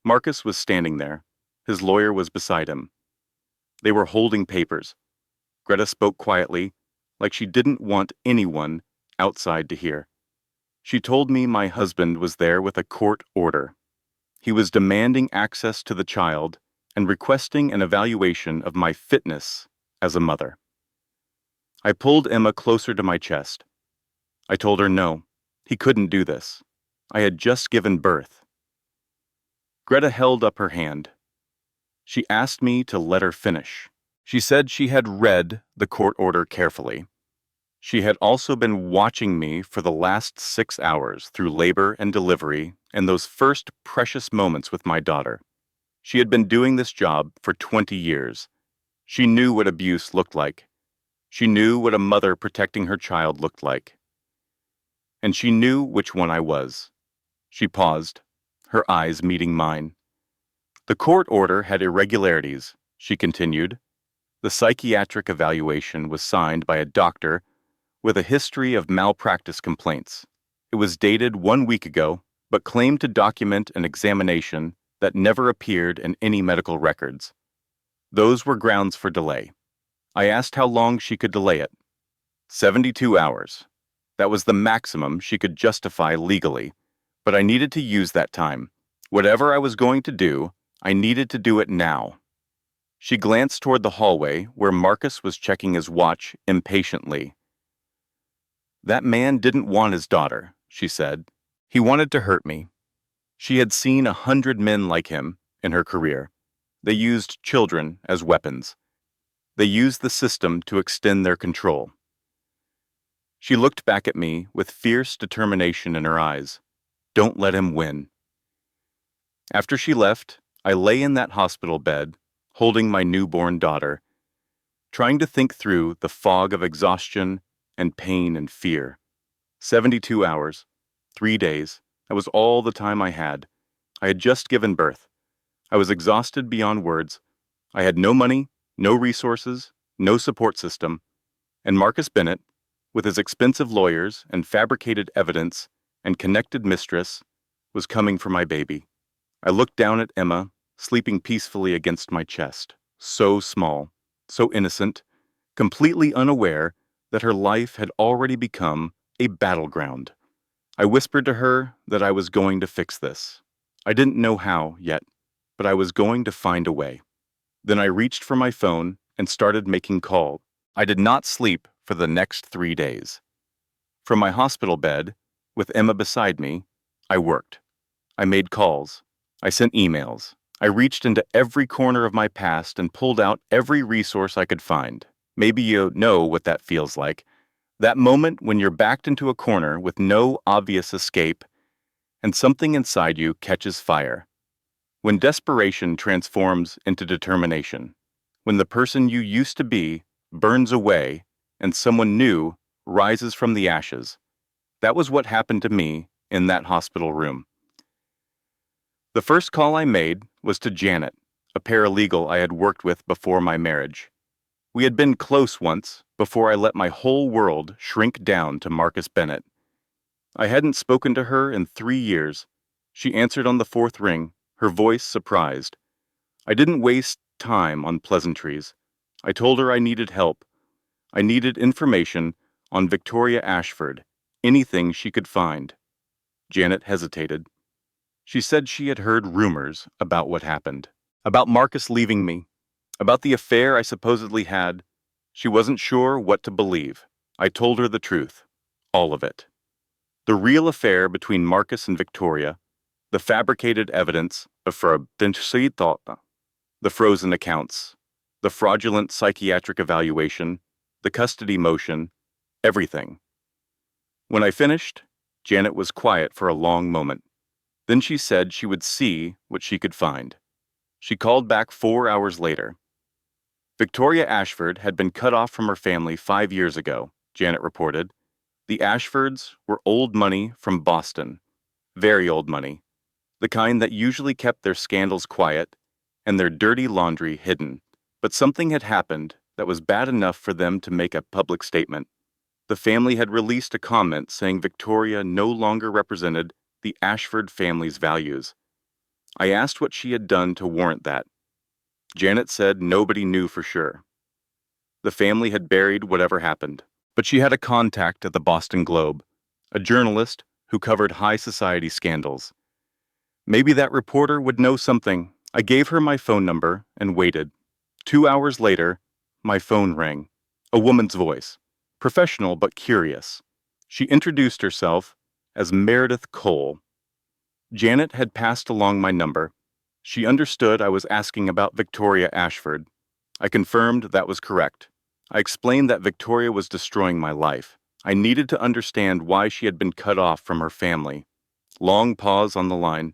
Marcus was standing there. His lawyer was beside him. They were holding papers. Greta spoke quietly, like she didn't want anyone outside to hear. She told me my husband was there with a court order. He was demanding access to the child and requesting an evaluation of my fitness as a mother. I pulled Emma closer to my chest. I told her no, he couldn't do this. I had just given birth. Greta held up her hand. She asked me to let her finish. She said she had read the court order carefully. She had also been watching me for the last 6 hours through labor and delivery and those first precious moments with my daughter. She had been doing this job for 20 years. She knew what abuse looked like. She knew what a mother protecting her child looked like. And she knew which one I was. She paused, her eyes meeting mine. The court order had irregularities, she continued. The psychiatric evaluation was signed by a doctor with a history of malpractice complaints. It was dated 1 week ago, but claimed to document an examination that never appeared in any medical records. Those were grounds for delay. I asked how long she could delay it. 72 hours. That was the maximum she could justify legally, but I needed to use that time. Whatever I was going to do, I needed to do it now. She glanced toward the hallway where Marcus was checking his watch impatiently. That man didn't want his daughter, she said. He wanted to hurt me. She had seen 100 men like him in her career. They used children as weapons. They used the system to extend their control. She looked back at me with fierce determination in her eyes. Don't let him win. After she left, I lay in that hospital bed, holding my newborn daughter, trying to think through the fog of exhaustion and pain and fear. 72 hours, 3 days, that was all the time I had. I had just given birth. I was exhausted beyond words. I had no money, no resources, no support system. And Marcus Bennett, with his expensive lawyers and fabricated evidence and connected mistress, was coming for my baby. I looked down at Emma, sleeping peacefully against my chest, so small, so innocent, completely unaware that her life had already become a battleground. I whispered to her that I was going to fix this. I didn't know how yet, but I was going to find a way. Then I reached for my phone and started making calls. I did not sleep for the next 3 days. From my hospital bed, with Emma beside me, I worked. I made calls. I sent emails. I reached into every corner of my past and pulled out every resource I could find. Maybe you know what that feels like. That moment when you're backed into a corner with no obvious escape, and something inside you catches fire. When desperation transforms into determination. When the person you used to be burns away and someone new rises from the ashes. That was what happened to me in that hospital room. The first call I made was to Janet, a paralegal I had worked with before my marriage. We had been close once before I let my whole world shrink down to Marcus Bennett. I hadn't spoken to her in 3 years. She answered on the fourth ring, her voice surprised. I didn't waste time on pleasantries. I told her I needed help. I needed information on Victoria Ashford, anything she could find. Janet hesitated. She said she had heard rumors about what happened, about Marcus leaving me, about the affair I supposedly had. She wasn't sure what to believe. I told her the truth, all of it. The real affair between Marcus and Victoria, the fabricated evidence of the frozen accounts, the fraudulent psychiatric evaluation, the custody motion, everything. When I finished, Janet was quiet for a long moment. Then she said she would see what she could find. She called back 4 hours later. Victoria Ashford had been cut off from her family 5 years ago, Janet reported. The Ashfords were old money from Boston, very old money, the kind that usually kept their scandals quiet and their dirty laundry hidden. But something had happened that was bad enough for them to make a public statement. The family had released a comment saying Victoria no longer represented the Ashford family's values. I asked what she had done to warrant that. Janet said nobody knew for sure. The family had buried whatever happened, but she had a contact at the Boston Globe, a journalist who covered high society scandals. Maybe that reporter would know something. I gave her my phone number and waited. 2 hours later, my phone rang. A woman's voice, professional but curious. She introduced herself as Meredith Cole. Janet had passed along my number. She understood I was asking about Victoria Ashford. I confirmed that was correct. I explained that Victoria was destroying my life. I needed to understand why she had been cut off from her family. Long pause on the line.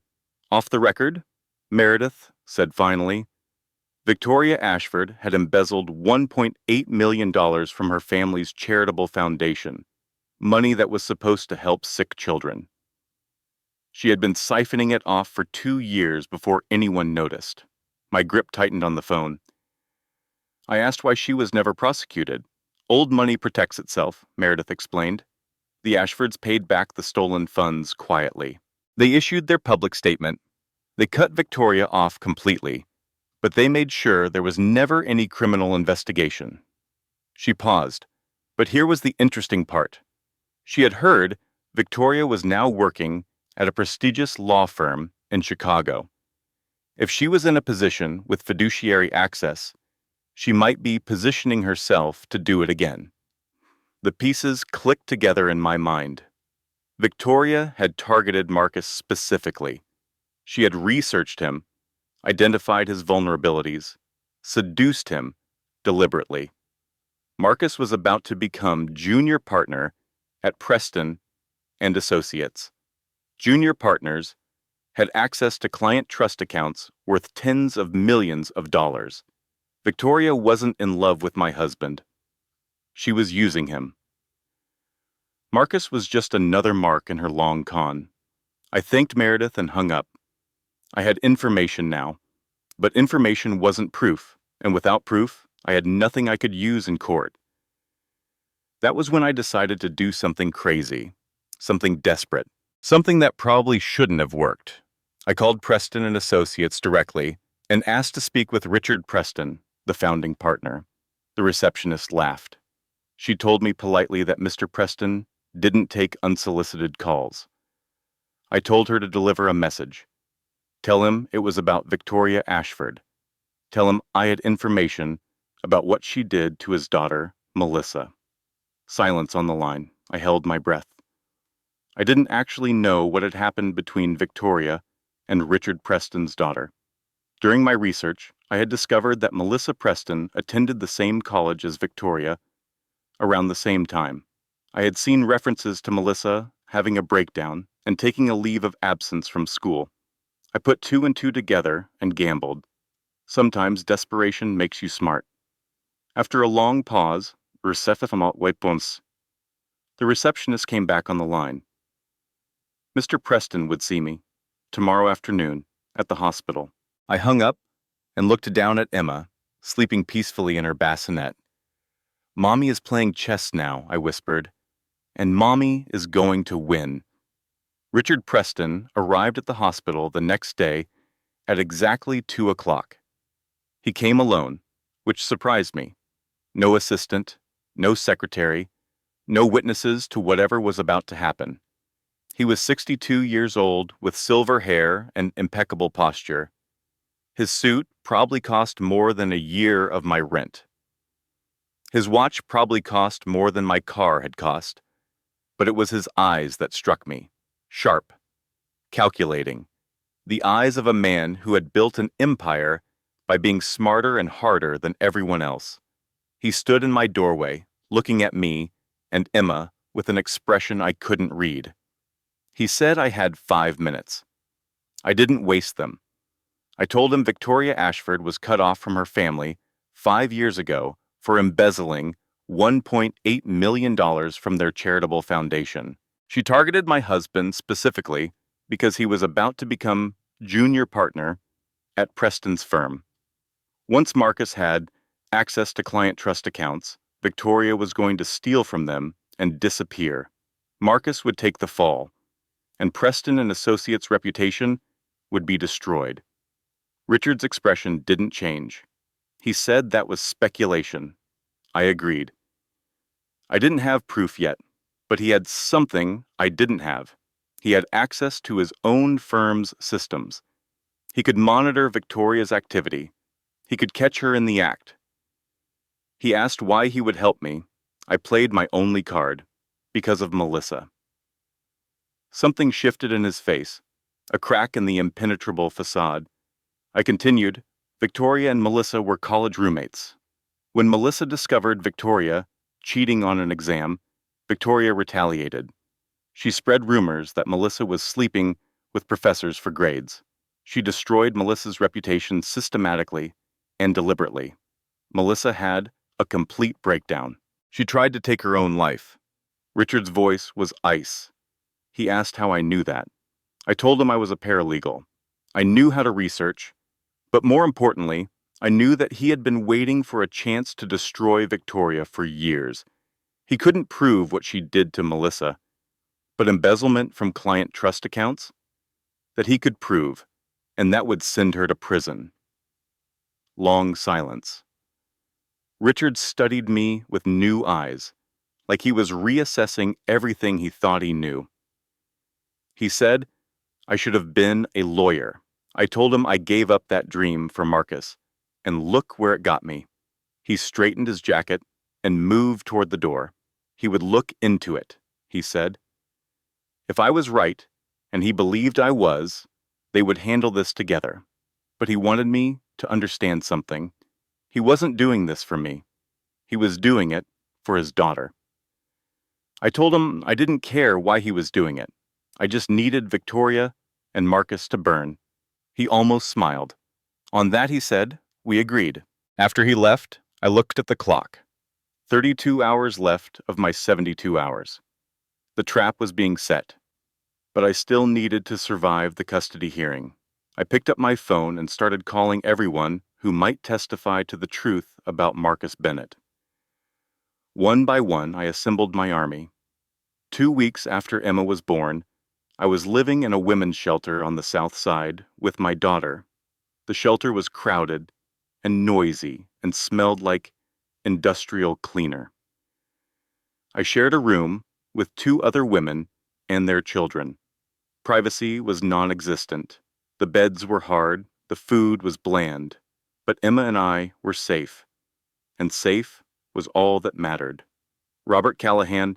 Off the record, Meredith said finally. Victoria Ashford had embezzled $1.8 million from her family's charitable foundation, money that was supposed to help sick children. She had been siphoning it off for 2 years before anyone noticed. My grip tightened on the phone. I asked why she was never prosecuted. Old money protects itself, Meredith explained. The Ashfords paid back the stolen funds quietly. They issued their public statement. They cut Victoria off completely, but they made sure there was never any criminal investigation. She paused, but here was the interesting part. She had heard Victoria was now working at a prestigious law firm in Chicago. If she was in a position with fiduciary access, she might be positioning herself to do it again. The pieces clicked together in my mind. Victoria had targeted Marcus specifically. She had researched him, identified his vulnerabilities, seduced him deliberately. Marcus was about to become junior partner at Preston and Associates. Junior partners had access to client trust accounts worth tens of millions of dollars. Victoria wasn't in love with my husband. She was using him. Marcus was just another mark in her long con. I thanked Meredith and hung up. I had information now, but information wasn't proof, and without proof, I had nothing I could use in court. That was when I decided to do something crazy, something desperate, something that probably shouldn't have worked. I called Preston and Associates directly and asked to speak with Richard Preston, the founding partner. The receptionist laughed. She told me politely that Mr. Preston didn't take unsolicited calls. I told her to deliver a message. Tell him it was about Victoria Ashford. Tell him I had information about what she did to his daughter, Melissa. Silence on the line. I held my breath. I didn't actually know what had happened between Victoria and Richard Preston's daughter. During my research, I had discovered that Melissa Preston attended the same college as Victoria around the same time. I had seen references to Melissa having a breakdown and taking a leave of absence from school. I put two and two together and gambled. Sometimes desperation makes you smart. After a long pause, the receptionist came back on the line. Mr. Preston would see me, tomorrow afternoon, at the hospital. I hung up and looked down at Emma, sleeping peacefully in her bassinet. Mommy is playing chess now, I whispered, and Mommy is going to win. Richard Preston arrived at the hospital the next day at exactly 2 o'clock. He came alone, which surprised me. No assistant, no secretary, no witnesses to whatever was about to happen. He was 62 years old with silver hair and impeccable posture. His suit probably cost more than a year of my rent. His watch probably cost more than my car had cost, but it was his eyes that struck me. Sharp, calculating. The eyes of a man who had built an empire by being smarter and harder than everyone else. He stood in my doorway, looking at me and Emma with an expression I couldn't read. He said I had 5 minutes. I didn't waste them. I told him Victoria Ashford was cut off from her family 5 years ago for embezzling $1.8 million from their charitable foundation. She targeted my husband specifically because he was about to become junior partner at Preston's firm. Once Marcus had access to client trust accounts, Victoria was going to steal from them and disappear. Marcus would take the fall, and Preston and Associates' reputation would be destroyed. Richard's expression didn't change. He said that was speculation. I agreed. I didn't have proof yet, but he had something I didn't have. He had access to his own firm's systems. He could monitor Victoria's activity. He could catch her in the act. He asked why he would help me. I played my only card, because of Melissa. Something shifted in his face, a crack in the impenetrable facade. I continued, Victoria and Melissa were college roommates. When Melissa discovered Victoria cheating on an exam, Victoria retaliated. She spread rumors that Melissa was sleeping with professors for grades. She destroyed Melissa's reputation systematically and deliberately. Melissa had a complete breakdown. She tried to take her own life. Richard's voice was ice. He asked how I knew that. I told him I was a paralegal. I knew how to research, but more importantly, I knew that he had been waiting for a chance to destroy Victoria for years. He couldn't prove what she did to Melissa, but embezzlement from client trust accounts? That he could prove, and that would send her to prison. Long silence. Richard studied me with new eyes, like he was reassessing everything he thought he knew. He said, I should have been a lawyer. I told him I gave up that dream for Marcus, and look where it got me. He straightened his jacket and moved toward the door. He would look into it, he said. If I was right, and he believed I was, they would handle this together. But he wanted me to understand something. He wasn't doing this for me. He was doing it for his daughter. I told him I didn't care why he was doing it. I just needed Victoria and Marcus to burn. He almost smiled. On that, he said, we agreed. After he left, I looked at the clock. 32 hours left of my 72 hours. The trap was being set. But I still needed to survive the custody hearing. I picked up my phone and started calling everyone who might testify to the truth about Marcus Bennett. One by one, I assembled my army. 2 weeks after Emma was born, I was living in a women's shelter on the south side with my daughter. The shelter was crowded and noisy and smelled like industrial cleaner. I shared a room with 2 other women and their children. Privacy was non-existent. The beds were hard, the food was bland, but Emma and I were safe, and safe was all that mattered. Robert Callahan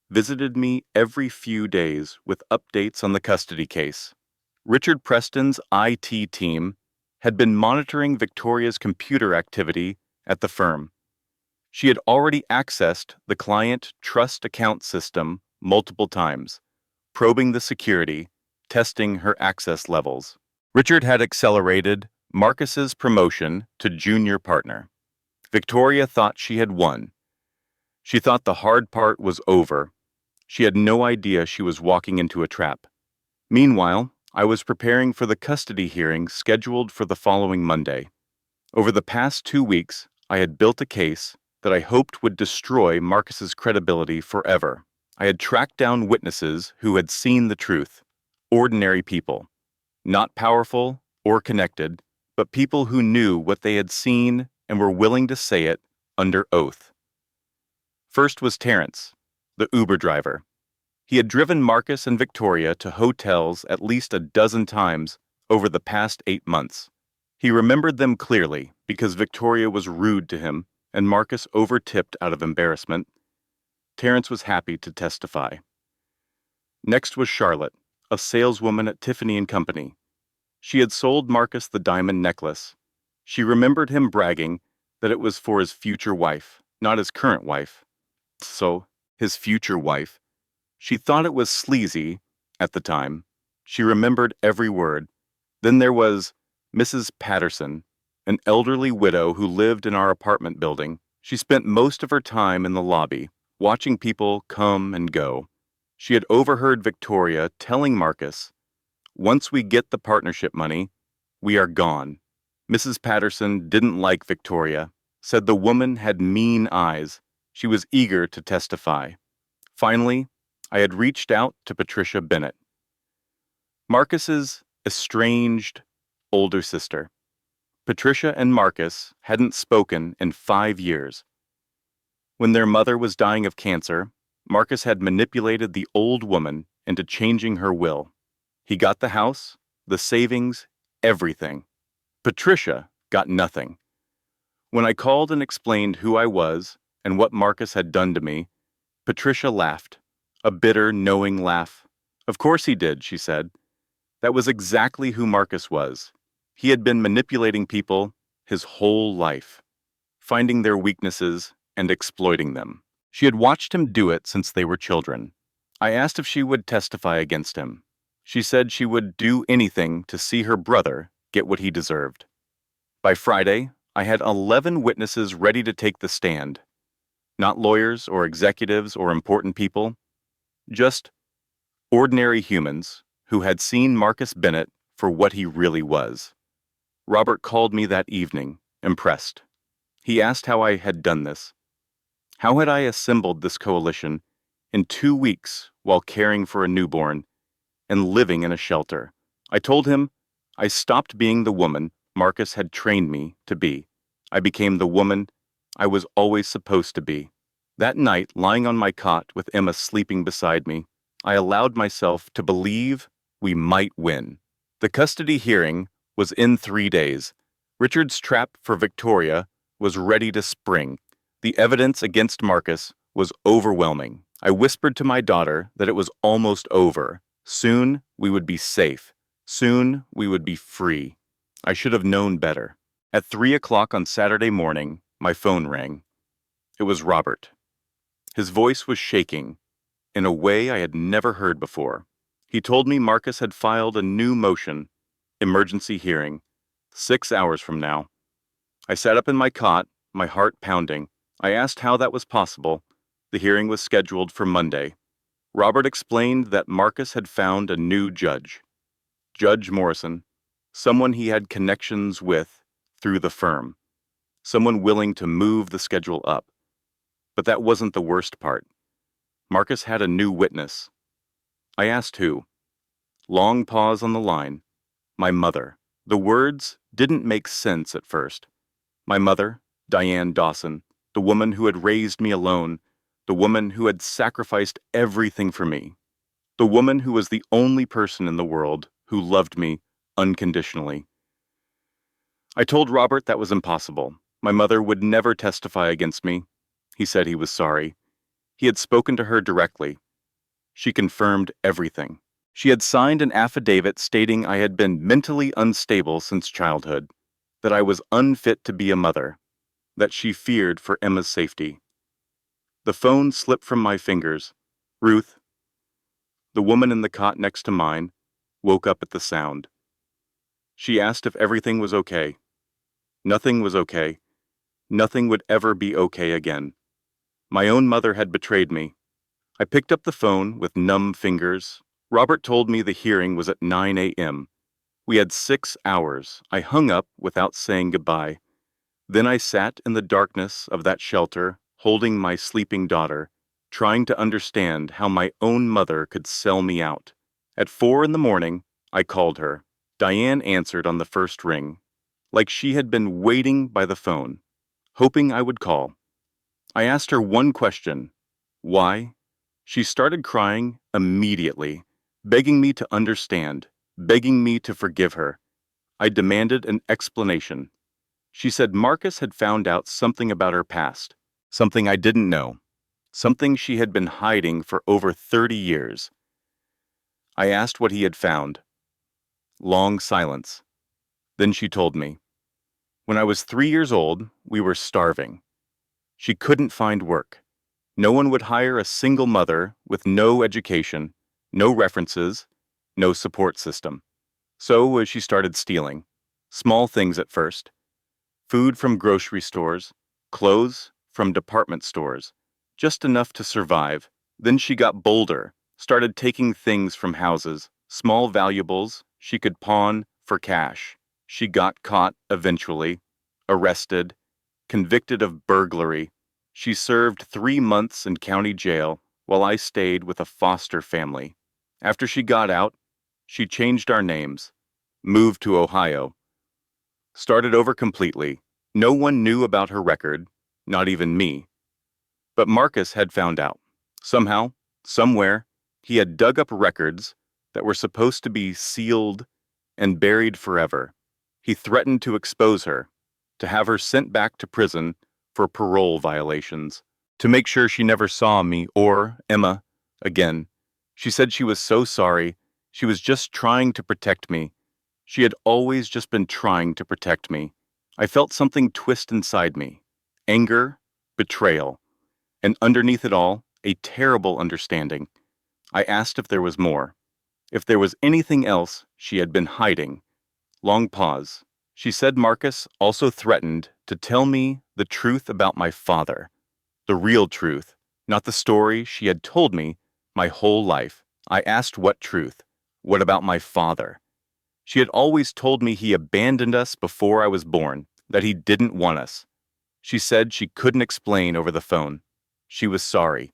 visited me every few days with updates on the custody case. Richard Preston's IT team had been monitoring Victoria's computer activity at the firm. She had already accessed the client trust account system multiple times, probing the security, testing her access levels. Richard had accelerated Marcus's promotion to junior partner. Victoria thought she had won. She thought the hard part was over. She had no idea she was walking into a trap. Meanwhile, I was preparing for the custody hearing scheduled for the following Monday. Over the past 2 weeks, I had built a case that I hoped would destroy Marcus's credibility forever. I had tracked down witnesses who had seen the truth, ordinary people, not powerful or connected, but people who knew what they had seen and were willing to say it under oath. First was Terrence, the Uber driver. He had driven Marcus and Victoria to hotels at least a dozen times over the past 8 months. He remembered them clearly because Victoria was rude to him and Marcus overtipped out of embarrassment. Terrence was happy to testify. Next was Charlotte, a saleswoman at Tiffany & Company. She had sold Marcus the diamond necklace. She remembered him bragging that it was for his future wife, not his current wife. So, his future wife. She thought it was sleazy at the time. She remembered every word. Then there was Mrs. Patterson, an elderly widow who lived in our apartment building. She spent most of her time in the lobby, watching people come and go. She had overheard Victoria telling Marcus, "Once we get the partnership money, we are gone." Mrs. Patterson didn't like Victoria, said the woman had mean eyes. She was eager to testify. Finally, I had reached out to Patricia Bennett, Marcus's estranged older sister. Patricia and Marcus hadn't spoken in 5 years. When their mother was dying of cancer, Marcus had manipulated the old woman into changing her will. He got the house, the savings, everything. Patricia got nothing. When I called and explained who I was and what Marcus had done to me, Patricia laughed, a bitter, knowing laugh. "Of course he did," she said. "That was exactly who Marcus was. He had been manipulating people his whole life, finding their weaknesses and exploiting them. She had watched him do it since they were children. I asked if she would testify against him. She said she would do anything to see her brother get what he deserved. By Friday, I had 11 witnesses ready to take the stand. Not lawyers or executives or important people, just ordinary humans who had seen Marcus Bennett for what he really was. Robert called me that evening, impressed. He asked how I had done this. How had I assembled this coalition in 2 weeks while caring for a newborn and living in a shelter? I told him I stopped being the woman Marcus had trained me to be. I became the woman I was always supposed to be. That night, lying on my cot with Emma sleeping beside me, I allowed myself to believe we might win. The custody hearing was in 3 days. Richard's trap for Victoria was ready to spring. The evidence against Marcus was overwhelming. I whispered to my daughter that it was almost over. Soon we would be safe. Soon we would be free. I should have known better. At 3 o'clock on Saturday morning, my phone rang. It was Robert. His voice was shaking in a way I had never heard before. He told me Marcus had filed a new motion, emergency hearing, 6 hours from now. I sat up in my cot, my heart pounding. I asked how that was possible. The hearing was scheduled for Monday. Robert explained that Marcus had found a new judge, Judge Morrison, someone he had connections with through the firm, someone willing to move the schedule up. But that wasn't the worst part. Marcus had a new witness. I asked who. Long pause on the line. My mother. The words didn't make sense at first. My mother, Diane Dawson, the woman who had raised me alone, the woman who had sacrificed everything for me, the woman who was the only person in the world who loved me unconditionally. I told Robert that was impossible. My mother would never testify against me. He said he was sorry. He had spoken to her directly. She confirmed everything. She had signed an affidavit stating I had been mentally unstable since childhood, that I was unfit to be a mother, that she feared for Emma's safety. The phone slipped from my fingers. Ruth, the woman in the cot next to mine, woke up at the sound. She asked if everything was okay. Nothing was okay. Nothing would ever be okay again. My own mother had betrayed me. I picked up the phone with numb fingers. Robert told me the hearing was at 9 a.m. We had 6 hours. I hung up without saying goodbye. Then I sat in the darkness of that shelter, holding my sleeping daughter, trying to understand how my own mother could sell me out. At 4 in the morning, I called her. Diane answered on the first ring, like she had been waiting by the phone, hoping I would call. I asked her one question. Why? She started crying immediately, begging me to understand, begging me to forgive her. I demanded an explanation. She said Marcus had found out something about her past, something I didn't know, something she had been hiding for over 30 years. I asked what he had found. Long silence. Then she told me. When I was 3 years old, we were starving. She couldn't find work. No one would hire a single mother with no education, no references, no support system. So she started stealing. Small things at first. Food from grocery stores, clothes from department stores, just enough to survive. Then she got bolder, started taking things from houses, small valuables she could pawn for cash. She got caught eventually, arrested, convicted of burglary. She served 3 months in county jail while I stayed with a foster family. After she got out, she changed our names, moved to Ohio, started over completely. No one knew about her record, not even me. But Marcus had found out. Somehow, somewhere, he had dug up records that were supposed to be sealed and buried forever. He threatened to expose her, to have her sent back to prison for parole violations, to make sure she never saw me or Emma again. She said she was so sorry. She was just trying to protect me. She had always just been trying to protect me. I felt something twist inside me. Anger, betrayal, and underneath it all, a terrible understanding. I asked if there was more, if there was anything else she had been hiding. Long pause. She said Marcus also threatened to tell me the truth about my father. The real truth, not the story she had told me my whole life. I asked what truth? What about my father? She had always told me he abandoned us before I was born, that he didn't want us. She said she couldn't explain over the phone. She was sorry.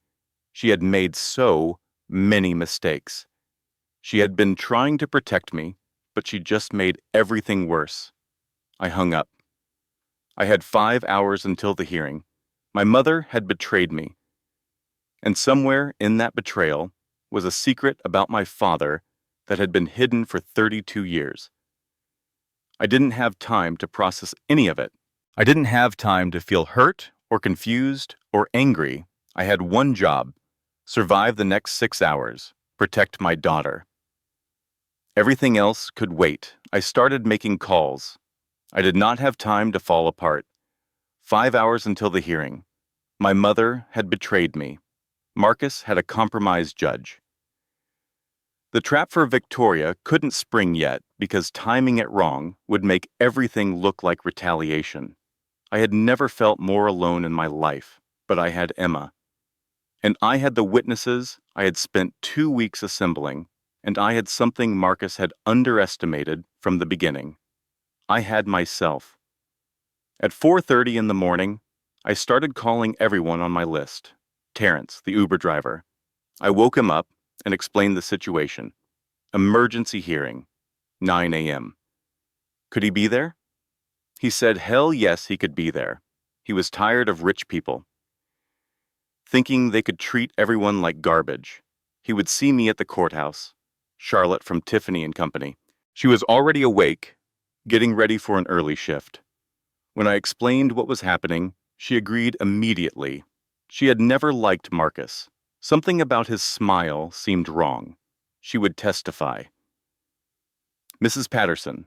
She had made so many mistakes. She had been trying to protect me, but she just made everything worse. I hung up. I had 5 hours until the hearing. My mother had betrayed me. And somewhere in that betrayal was a secret about my father that had been hidden for 32 years. I didn't have time to process any of it. I didn't have time to feel hurt or confused or angry. I had one job: survive the next 6 hours, protect my daughter. Everything else could wait. I started making calls. I did not have time to fall apart. 5 hours until the hearing. My mother had betrayed me. Marcus had a compromised judge. The trap for Victoria couldn't spring yet because timing it wrong would make everything look like retaliation. I had never felt more alone in my life, but I had Emma. And I had the witnesses I had spent 2 weeks assembling, and I had something Marcus had underestimated from the beginning. I had myself. At 4:30 in the morning, I started calling everyone on my list. Terrence, the Uber driver. I woke him up and explained the situation. Emergency hearing, 9 a.m. Could he be there? He said hell yes he could be there. He was tired of rich people, thinking they could treat everyone like garbage. He would see me at the courthouse. Charlotte from Tiffany and Company. She was already awake, getting ready for an early shift. When I explained what was happening, she agreed immediately. She had never liked Marcus. Something about his smile seemed wrong. She would testify. Mrs. Patterson,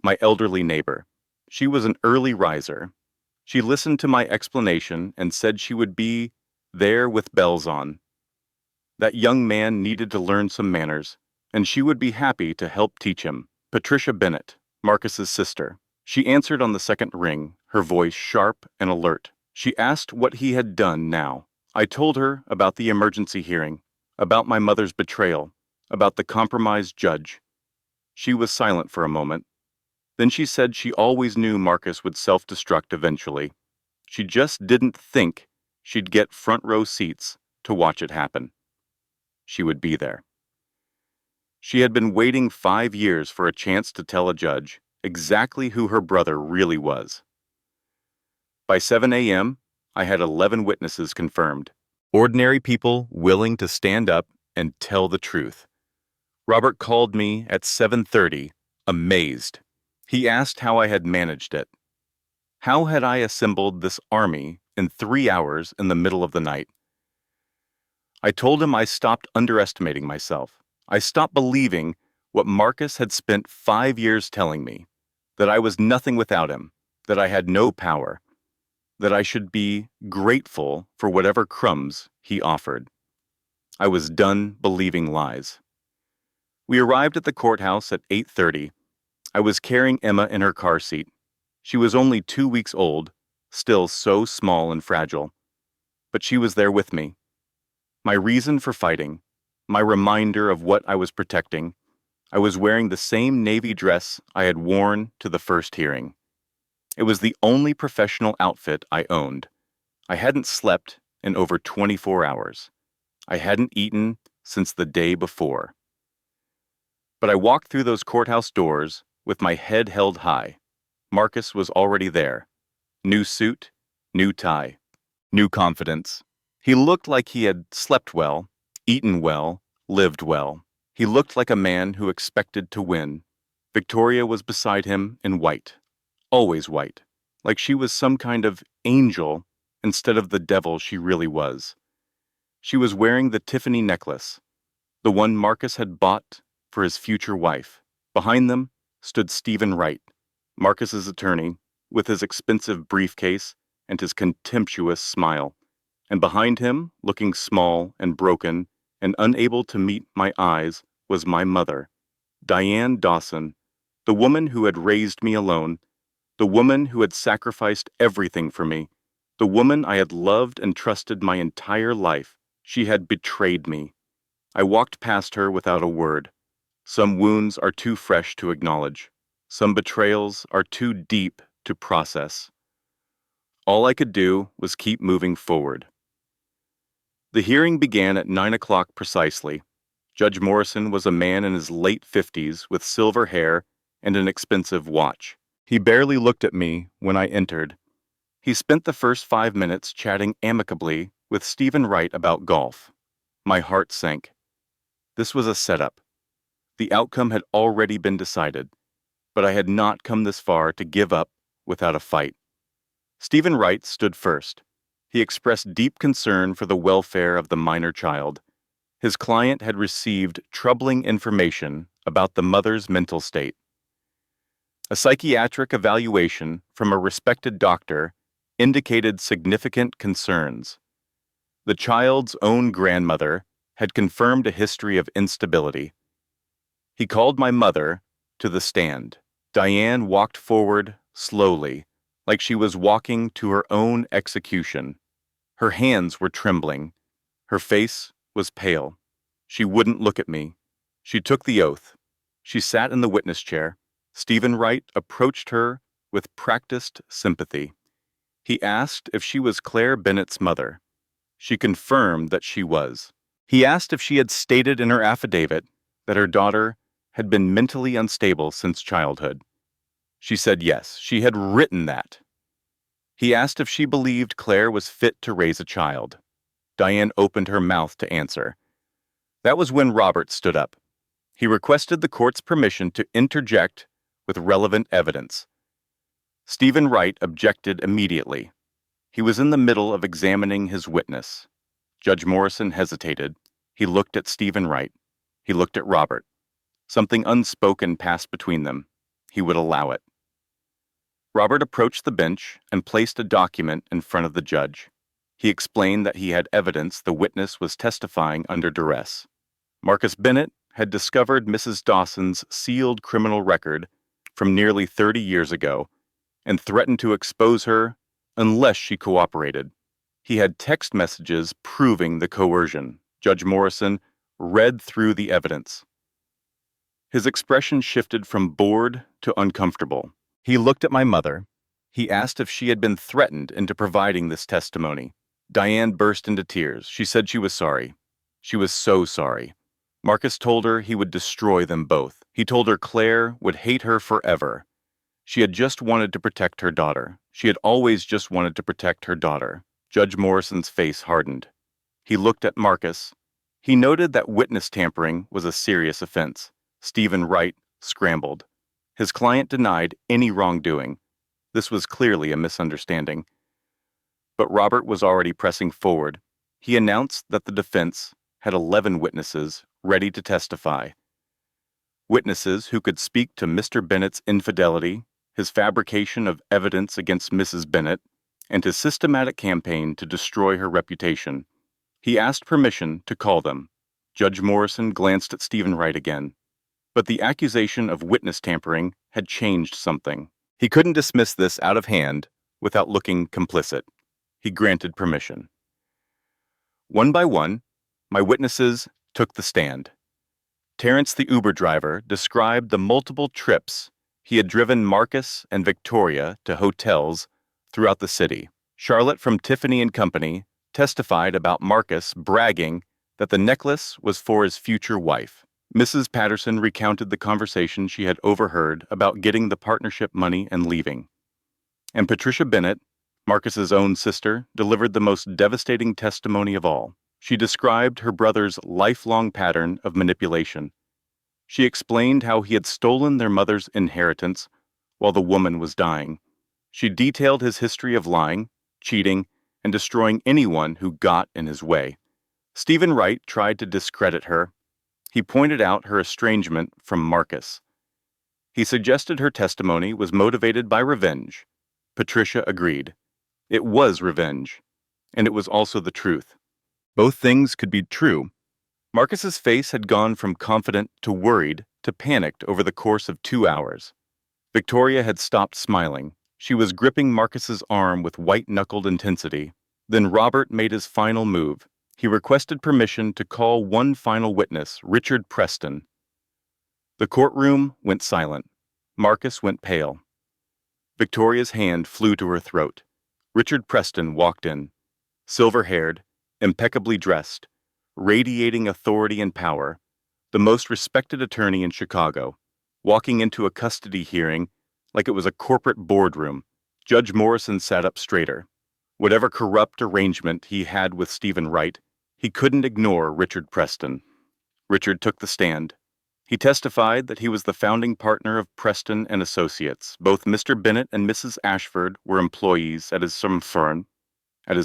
my elderly neighbor. She was an early riser. She listened to my explanation and said she would be there with bells on. That young man needed to learn some manners, and she would be happy to help teach him. Patricia Bennett, Marcus's sister. She answered on the second ring, her voice sharp and alert. She asked what he had done now. I told her about the emergency hearing, about my mother's betrayal, about the compromised judge. She was silent for a moment. Then she said she always knew Marcus would self-destruct eventually. She just didn't think she'd get front row seats to watch it happen. She would be there. She had been waiting 5 years for a chance to tell a judge exactly who her brother really was. By 7 a.m., I had 11 witnesses confirmed. Ordinary people willing to stand up and tell the truth. Robert called me at 7:30, amazed. He asked how I had managed it. How had I assembled this army in 3 hours in the middle of the night? I told him I stopped underestimating myself. I stopped believing what Marcus had spent 5 years telling me, that I was nothing without him, that I had no power, that I should be grateful for whatever crumbs he offered. I was done believing lies. We arrived at the courthouse at 8:30. I was carrying Emma in her car seat. She was only 2 weeks old, still so small and fragile. But she was there with me. My reason for fighting, my reminder of what I was protecting. I was wearing the same navy dress I had worn to the first hearing. It was the only professional outfit I owned. I hadn't slept in over 24 hours. I hadn't eaten since the day before. But I walked through those courthouse doors with my head held high. Marcus was already there. New suit, new tie, new confidence. He looked like he had slept well, eaten well, lived well. He looked like a man who expected to win. Victoria was beside him in white, always white, like she was some kind of angel instead of the devil she really was. She was wearing the Tiffany necklace, the one Marcus had bought for his future wife. Behind them stood Stephen Wright, Marcus's attorney, with his expensive briefcase and his contemptuous smile. And behind him, looking small and broken and unable to meet my eyes, was my mother, Diane Dawson, the woman who had raised me alone, the woman who had sacrificed everything for me, the woman I had loved and trusted my entire life. She had betrayed me. I walked past her without a word. Some wounds are too fresh to acknowledge. Some betrayals are too deep to process. All I could do was keep moving forward. The hearing began at 9 o'clock precisely. Judge Morrison was a man in his late 50s with silver hair and an expensive watch. He barely looked at me when I entered. He spent the first 5 minutes chatting amicably with Stephen Wright about golf. My heart sank. This was a setup. The outcome had already been decided, but I had not come this far to give up without a fight. Stephen Wright stood first. He expressed deep concern for the welfare of the minor child. His client had received troubling information about the mother's mental state. A psychiatric evaluation from a respected doctor indicated significant concerns. The child's own grandmother had confirmed a history of instability. He called my mother to the stand. Diane walked forward slowly, like she was walking to her own execution. Her hands were trembling. Her face was pale. She wouldn't look at me. She took the oath. She sat in the witness chair. Stephen Wright approached her with practiced sympathy. He asked if she was Claire Bennett's mother. She confirmed that she was. He asked if she had stated in her affidavit that her daughter had been mentally unstable since childhood. She said yes, she had written that. He asked if she believed Claire was fit to raise a child. Diane opened her mouth to answer. That was when Robert stood up. He requested the court's permission to interject with relevant evidence. Stephen Wright objected immediately. He was in the middle of examining his witness. Judge Morrison hesitated. He looked at Stephen Wright. He looked at Robert. Something unspoken passed between them. He would allow it. Robert approached the bench and placed a document in front of the judge. He explained that he had evidence the witness was testifying under duress. Marcus Bennett had discovered Mrs. Dawson's sealed criminal record from nearly 30 years ago and threatened to expose her unless she cooperated. He had text messages proving the coercion. Judge Morrison read through the evidence. His expression shifted from bored to uncomfortable. He looked at my mother. He asked if she had been threatened into providing this testimony. Diane burst into tears. She said she was sorry. She was so sorry. Marcus told her he would destroy them both. He told her Claire would hate her forever. She had just wanted to protect her daughter. She had always just wanted to protect her daughter. Judge Morrison's face hardened. He looked at Marcus. He noted that witness tampering was a serious offense. Stephen Wright scrambled. His client denied any wrongdoing. This was clearly a misunderstanding. But Robert was already pressing forward. He announced that the defense had 11 witnesses ready to testify. Witnesses who could speak to Mr. Bennett's infidelity, his fabrication of evidence against Mrs. Bennett, and his systematic campaign to destroy her reputation. He asked permission to call them. Judge Morrison glanced at Stephen Wright again. But the accusation of witness tampering had changed something. He couldn't dismiss this out of hand without looking complicit. He granted permission. One by one, my witnesses took the stand. Terrence, the Uber driver, described the multiple trips he had driven Marcus and Victoria to hotels throughout the city. Charlotte from Tiffany & Company testified about Marcus bragging that the necklace was for his future wife. Mrs. Patterson recounted the conversation she had overheard about getting the partnership money and leaving. And Patricia Bennett, Marcus's own sister, delivered the most devastating testimony of all. She described her brother's lifelong pattern of manipulation. She explained how he had stolen their mother's inheritance while the woman was dying. She detailed his history of lying, cheating, and destroying anyone who got in his way. Stephen Wright tried to discredit her. He pointed out her estrangement from Marcus. He suggested her testimony was motivated by revenge. Patricia agreed. It was revenge, and it was also the truth. Both things could be true. Marcus's face had gone from confident to worried to panicked over the course of 2 hours. Victoria had stopped smiling. She was gripping Marcus's arm with white-knuckled intensity. Then Robert made his final move. He requested permission to call one final witness, Richard Preston. The courtroom went silent. Marcus went pale. Victoria's hand flew to her throat. Richard Preston walked in, silver-haired, impeccably dressed, radiating authority and power, the most respected attorney in Chicago, walking into a custody hearing like it was a corporate boardroom. Judge Morrison sat up straighter. Whatever corrupt arrangement he had with Stephen Wright, he couldn't ignore Richard Preston. Richard took the stand. He testified that he was the founding partner of Preston and Associates. Both Mr. Bennett and Mrs. Ashford were employees at his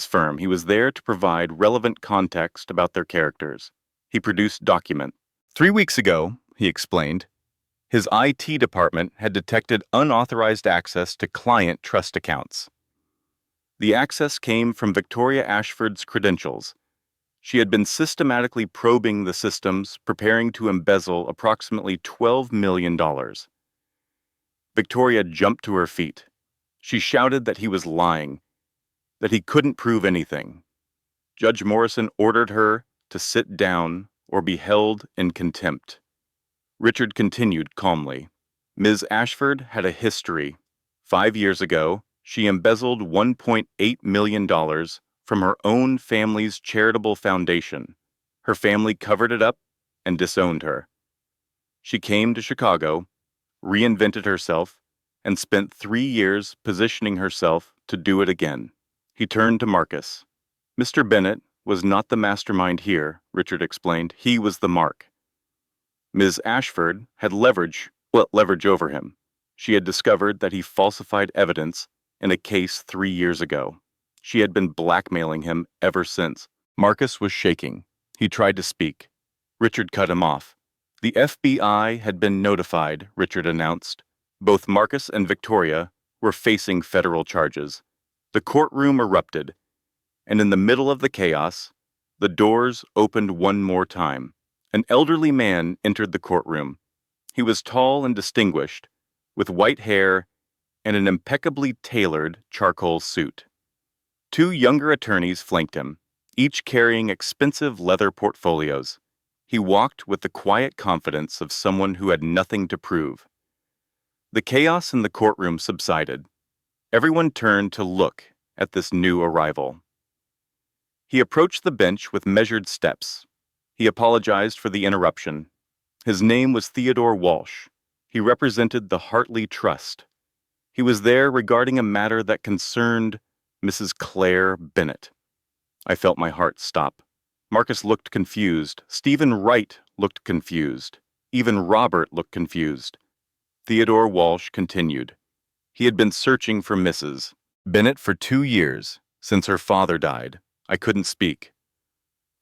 firm. He was there to provide relevant context about their characters. He produced documents. 3 weeks ago, he explained, his IT department had detected unauthorized access to client trust accounts. The access came from Victoria Ashford's credentials. She had been systematically probing the systems, preparing to embezzle approximately $12 million. Victoria jumped to her feet. She shouted that he was lying, that he couldn't prove anything. Judge Morrison ordered her to sit down or be held in contempt. Richard continued calmly. Ms. Ashford had a history. 5 years ago, she embezzled $1.8 million from her own family's charitable foundation. Her family covered it up and disowned her. She came to Chicago, reinvented herself, and spent 3 years positioning herself to do it again. He turned to Marcus. Mr. Bennett was not the mastermind here, Richard explained. He was the mark. Ms. Ashford had leverage over him. She had discovered that he falsified evidence in a case 3 years ago. She had been blackmailing him ever since. Marcus was shaking. He tried to speak. Richard cut him off. The FBI had been notified, Richard announced. Both Marcus and Victoria were facing federal charges. The courtroom erupted, and in the middle of the chaos, the doors opened one more time. An elderly man entered the courtroom. He was tall and distinguished, with white hair and an impeccably tailored charcoal suit. Two younger attorneys flanked him, each carrying expensive leather portfolios. He walked with the quiet confidence of someone who had nothing to prove. The chaos in the courtroom subsided. Everyone turned to look at this new arrival. He approached the bench with measured steps. He apologized for the interruption. His name was Theodore Walsh. He represented the Hartley Trust. He was there regarding a matter that concerned Mrs. Claire Bennett. I felt my heart stop. Marcus looked confused. Stephen Wright looked confused. Even Robert looked confused. Theodore Walsh continued. He had been searching for Mrs. Bennett for 2 years, since her father died. I couldn't speak.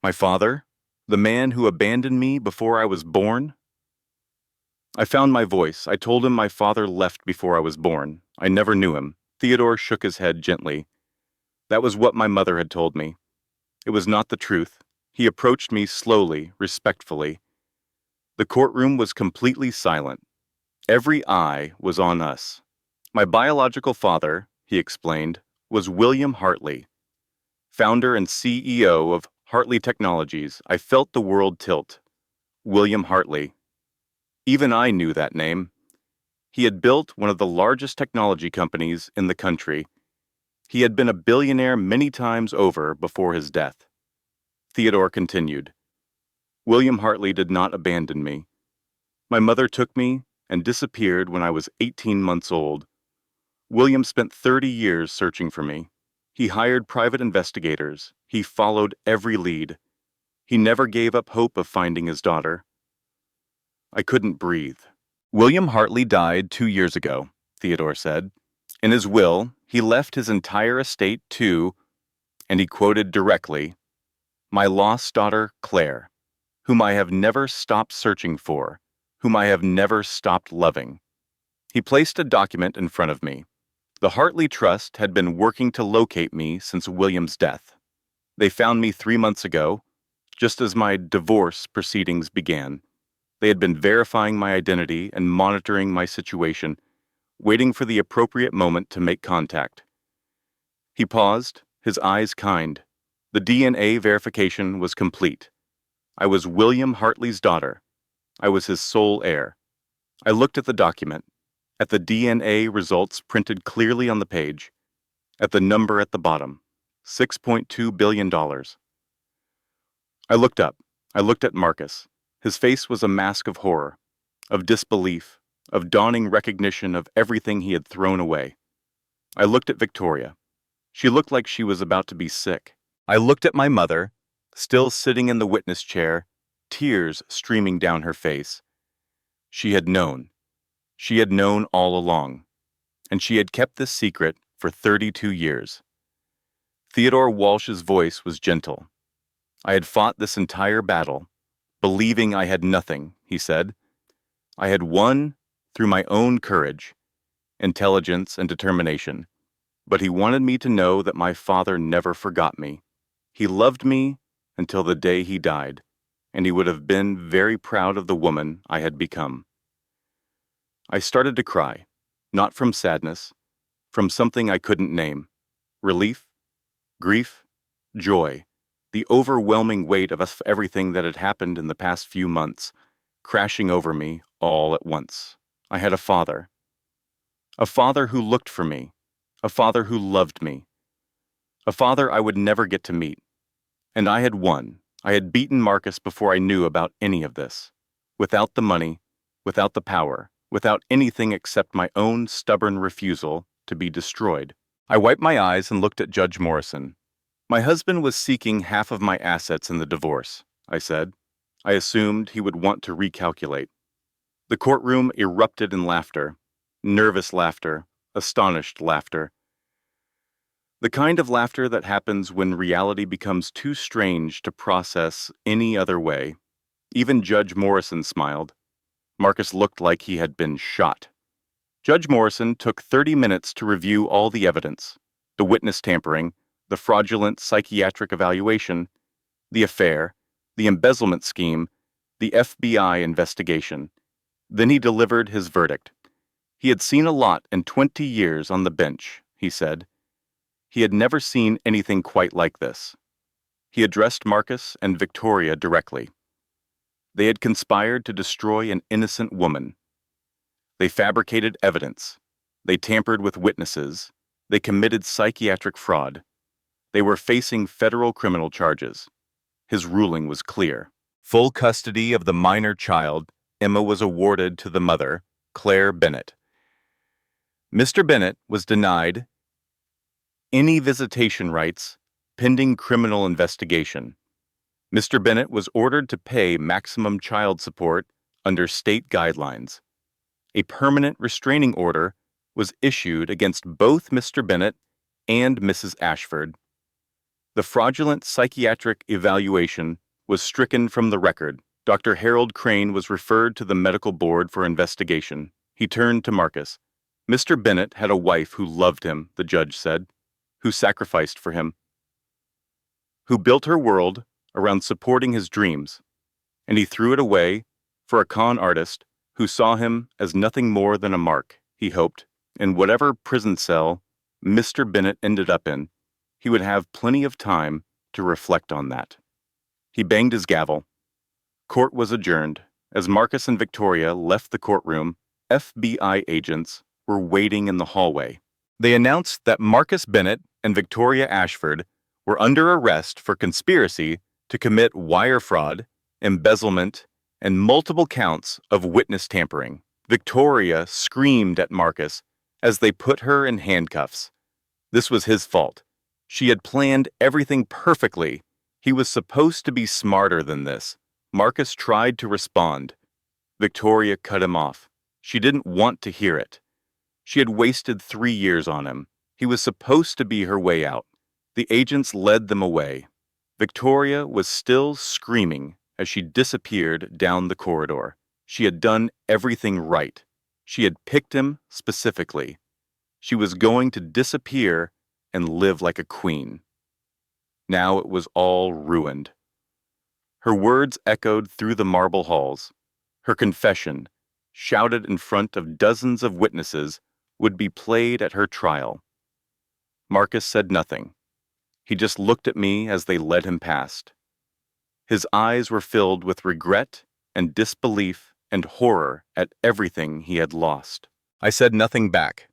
My father? The man who abandoned me before I was born? I found my voice. I told him my father left before I was born. I never knew him. Theodore shook his head gently. That was what my mother had told me. It was not the truth. He approached me slowly, respectfully. The courtroom was completely silent. Every eye was on us. My biological father, he explained, was William Hartley, founder and CEO of Hartley Technologies. I felt the world tilt. William Hartley. Even I knew that name. He had built one of the largest technology companies in the country. He had been a billionaire many times over before his death. Theodore continued. William Hartley did not abandon me. My mother took me and disappeared when I was 18 months old. William spent 30 years searching for me. He hired private investigators. He followed every lead. He never gave up hope of finding his daughter. I couldn't breathe. William Hartley died 2 years ago, Theodore said. In his will, he left his entire estate to, and he quoted directly, my lost daughter, Claire, whom I have never stopped searching for, whom I have never stopped loving. He placed a document in front of me. The Hartley Trust had been working to locate me since William's death. They found me 3 months ago, just as my divorce proceedings began. They had been verifying my identity and monitoring my situation, waiting for the appropriate moment to make contact. He paused, his eyes kind. The DNA verification was complete. I was William Hartley's daughter. I was his sole heir. I looked at the document, at the DNA results printed clearly on the page, at the number at the bottom, $6.2 billion. I looked up. I looked at Marcus. His face was a mask of horror, of disbelief, of dawning recognition of everything he had thrown away. I looked at Victoria. She looked like she was about to be sick. I looked at my mother, still sitting in the witness chair, tears streaming down her face. She had known. She had known all along, and she had kept this secret for 32 years. Theodore Walsh's voice was gentle. I had fought this entire battle, believing I had nothing, he said. I had won through my own courage, intelligence, and determination, but he wanted me to know that my father never forgot me. He loved me until the day he died, and he would have been very proud of the woman I had become. I started to cry, not from sadness, from something I couldn't name. Relief, grief, joy, the overwhelming weight of everything that had happened in the past few months, crashing over me all at once. I had a father who looked for me, a father who loved me, a father I would never get to meet. And I had won. I had beaten Marcus before I knew about any of this. Without the money, without the power, without anything except my own stubborn refusal to be destroyed. I wiped my eyes and looked at Judge Morrison. My husband was seeking half of my assets in the divorce, I said. I assumed he would want to recalculate. The courtroom erupted in laughter, nervous laughter, astonished laughter. The kind of laughter that happens when reality becomes too strange to process any other way. Even Judge Morrison smiled. Marcus looked like he had been shot. Judge Morrison took 30 minutes to review all the evidence, the witness tampering, the fraudulent psychiatric evaluation, the affair, the embezzlement scheme, the FBI investigation. Then he delivered his verdict. He had seen a lot in 20 years on the bench, he said. He had never seen anything quite like this. He addressed Marcus and Victoria directly. They had conspired to destroy an innocent woman. They fabricated evidence. They tampered with witnesses. They committed psychiatric fraud. They were facing federal criminal charges. His ruling was clear. Full custody of the minor child, Emma, was awarded to the mother, Claire Bennett. Mr. Bennett was denied any visitation rights pending criminal investigation. Mr. Bennett was ordered to pay maximum child support under state guidelines. A permanent restraining order was issued against both Mr. Bennett and Mrs. Ashford. The fraudulent psychiatric evaluation was stricken from the record. Dr. Harold Crane was referred to the medical board for investigation. He turned to Marcus. Mr. Bennett had a wife who loved him, the judge said, who sacrificed for him, who built her world around supporting his dreams, and he threw it away for a con artist who saw him as nothing more than a mark. He hoped, in whatever prison cell Mr. Bennett ended up in, he would have plenty of time to reflect on that. He banged his gavel. Court was adjourned. As Marcus and Victoria left the courtroom, FBI agents were waiting in the hallway. They announced that Marcus Bennett and Victoria Ashford were under arrest for conspiracy to commit wire fraud, embezzlement, and multiple counts of witness tampering. Victoria screamed at Marcus as they put her in handcuffs. This was his fault. She had planned everything perfectly. He was supposed to be smarter than this. Marcus tried to respond. Victoria cut him off. She didn't want to hear it. She had wasted 3 years on him. He was supposed to be her way out. The agents led them away. Victoria was still screaming as she disappeared down the corridor. She had done everything right. She had picked him specifically. She was going to disappear and live like a queen. Now it was all ruined. Her words echoed through the marble halls. Her confession, shouted in front of dozens of witnesses, would be played at her trial. Marcus said nothing. He just looked at me as they led him past. His eyes were filled with regret and disbelief and horror at everything he had lost. I said nothing back.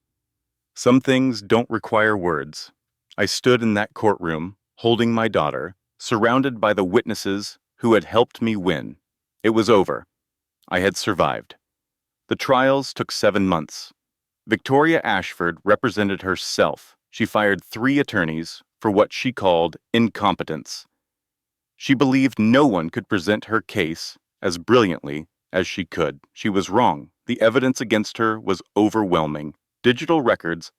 Some things don't require words. I stood in that courtroom, holding my daughter, surrounded by the witnesses who had helped me win. It was over. I had survived. The trials took 7 months. Victoria Ashford represented herself. She fired 3 attorneys for what she called incompetence. She believed no one could present her case as brilliantly as she could. She was wrong. The evidence against her was overwhelming. Digital records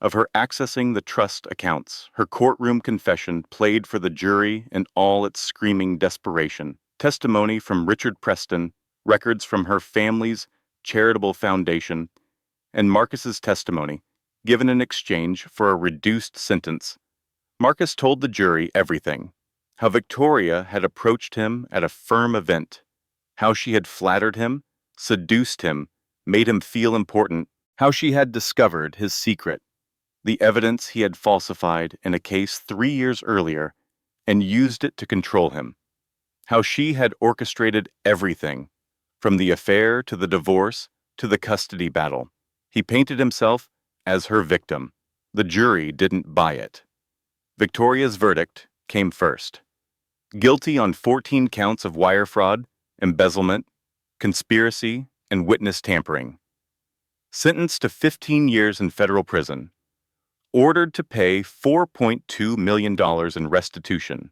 of her accessing the trust accounts, her courtroom confession played for the jury in all its screaming desperation, testimony from Richard Preston, records from her family's charitable foundation, and Marcus's testimony, given in exchange for a reduced sentence. Marcus told the jury everything. How Victoria had approached him at a firm event. How she had flattered him, seduced him, made him feel important. How she had discovered his secret, the evidence he had falsified in a case 3 years earlier, and used it to control him. How she had orchestrated everything, from the affair to the divorce to the custody battle. He painted himself as her victim. The jury didn't buy it. Victoria's verdict came first. Guilty on 14 counts of wire fraud, embezzlement, conspiracy, and witness tampering. Sentenced to 15 years in federal prison. Ordered to pay $4.2 million in restitution.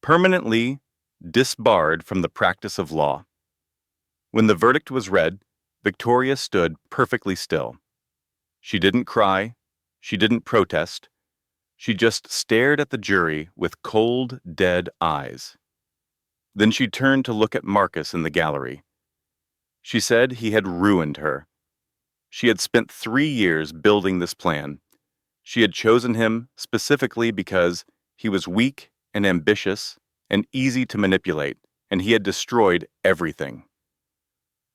Permanently disbarred from the practice of law. When the verdict was read, Victoria stood perfectly still. She didn't cry. She didn't protest. She just stared at the jury with cold, dead eyes. Then she turned to look at Marcus in the gallery. She said he had ruined her. She had spent 3 years building this plan. She had chosen him specifically because he was weak and ambitious and easy to manipulate. and he had destroyed everything.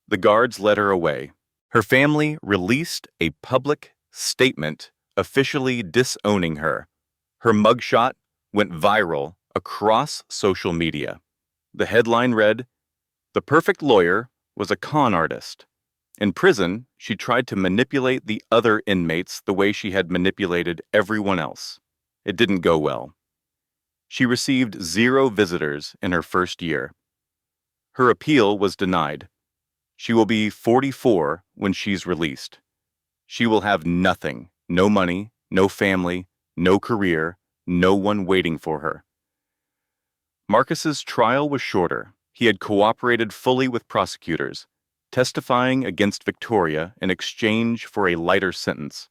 The guards led her away. Her family released a public statement officially disowning her. Her mugshot went viral across social media. The headline read, "The perfect lawyer was a con artist. In prison, she tried to manipulate the other inmates the way she had manipulated everyone else. It didn't go well." She received 0 visitors in her first year. Her appeal was denied. She will be 44 when she's released. She will have nothing, no money, no family, no career, no one waiting for her. Marcus's trial was shorter. He had cooperated fully with prosecutors, testifying against Victoria in exchange for a lighter sentence.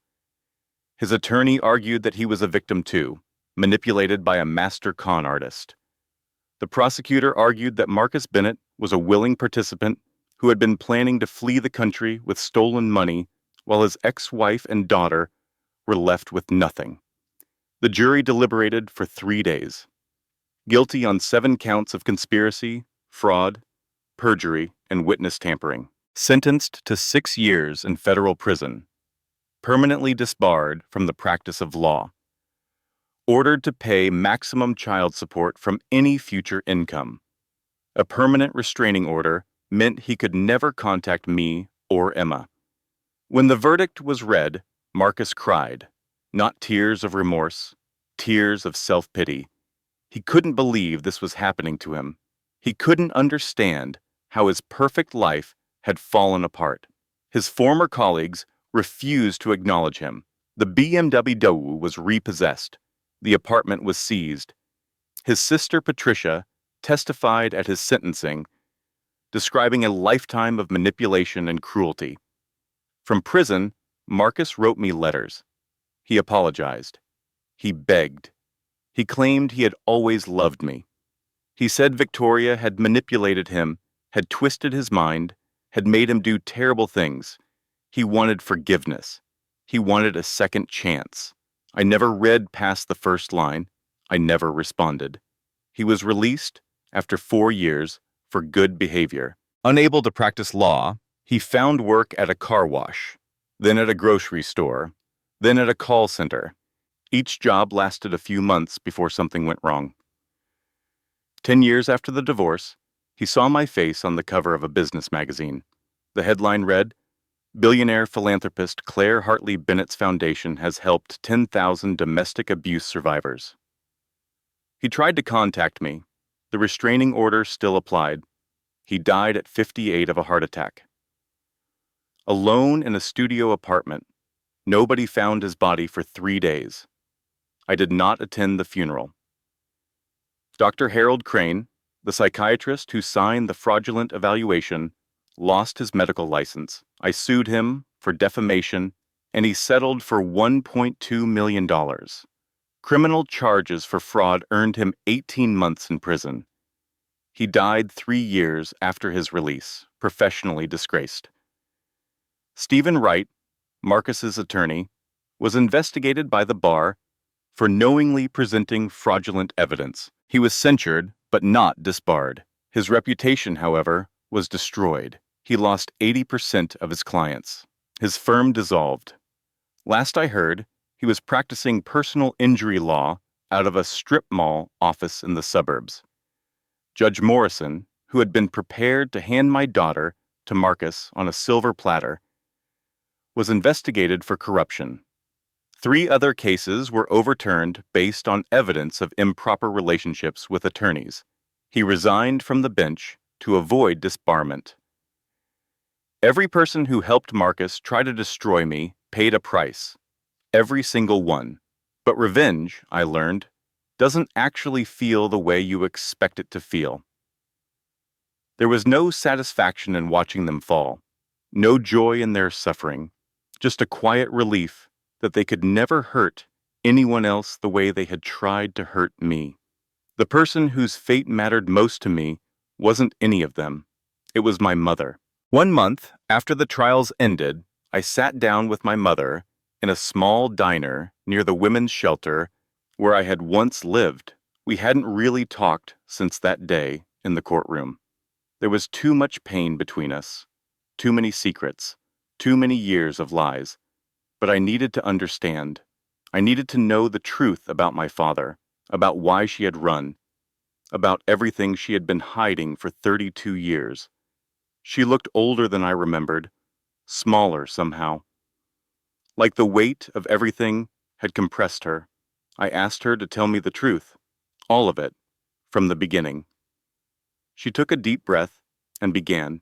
His attorney argued that he was a victim too, manipulated by a master con artist. The prosecutor argued that Marcus Bennett was a willing participant who had been planning to flee the country with stolen money while his ex-wife and daughter were left with nothing. The jury deliberated for 3 days. Guilty on 7 counts of conspiracy, fraud, perjury, and witness tampering. Sentenced to 6 years in federal prison. Permanently disbarred from the practice of law. Ordered to pay maximum child support from any future income. A permanent restraining order meant he could never contact me or Emma. When the verdict was read, Marcus cried, not tears of remorse, tears of self-pity. He couldn't believe this was happening to him. He couldn't understand how his perfect life had fallen apart. His former colleagues refused to acknowledge him. The BMW was repossessed. The apartment was seized. His sister Patricia testified at his sentencing, describing a lifetime of manipulation and cruelty. From prison, Marcus wrote me letters. He apologized. He begged. He claimed he had always loved me. He said Victoria had manipulated him, had twisted his mind, had made him do terrible things. He wanted forgiveness. He wanted a second chance. I never read past the first line. I never responded. He was released after 4 years for good behavior. Unable to practice law, he found work at a car wash, then at a grocery store, then at a call center. Each job lasted a few months before something went wrong. 10 years after the divorce, he saw my face on the cover of a business magazine. The headline read, "Billionaire philanthropist Claire Hartley Bennett's foundation has helped 10,000 domestic abuse survivors." He tried to contact me. The restraining order still applied. He died at 58 of a heart attack. Alone in a studio apartment, nobody found his body for 3 days. I did not attend the funeral. Dr. Harold Crane, the psychiatrist who signed the fraudulent evaluation, lost his medical license. I sued him for defamation, and he settled for $1.2 million. Criminal charges for fraud earned him 18 months in prison. He died 3 years after his release, professionally disgraced. Stephen Wright, Marcus's attorney, was investigated by the bar for knowingly presenting fraudulent evidence. He was censured, but not disbarred. His reputation, however, was destroyed. He lost 80% of his clients. His firm dissolved. Last I heard, he was practicing personal injury law out of a strip mall office in the suburbs. Judge Morrison, who had been prepared to hand my daughter to Marcus on a silver platter, was investigated for corruption. 3 other cases were overturned based on evidence of improper relationships with attorneys. He resigned from the bench to avoid disbarment. Every person who helped Marcus try to destroy me paid a price. Every single one. But revenge, I learned, doesn't actually feel the way you expect it to feel. There was no satisfaction in watching them fall, no joy in their suffering, just a quiet relief that they could never hurt anyone else the way they had tried to hurt me. The person whose fate mattered most to me wasn't any of them. It was my mother. 1 month after the trials ended, I sat down with my mother in a small diner near the women's shelter where I had once lived. We hadn't really talked since that day in the courtroom. There was too much pain between us, too many secrets, too many years of lies. But I needed to understand. I needed to know the truth about my father, about why she had run, about everything she had been hiding for 32 years. She looked older than I remembered, smaller somehow. Like the weight of everything had compressed her. I asked her to tell me the truth, all of it, from the beginning. She took a deep breath and began.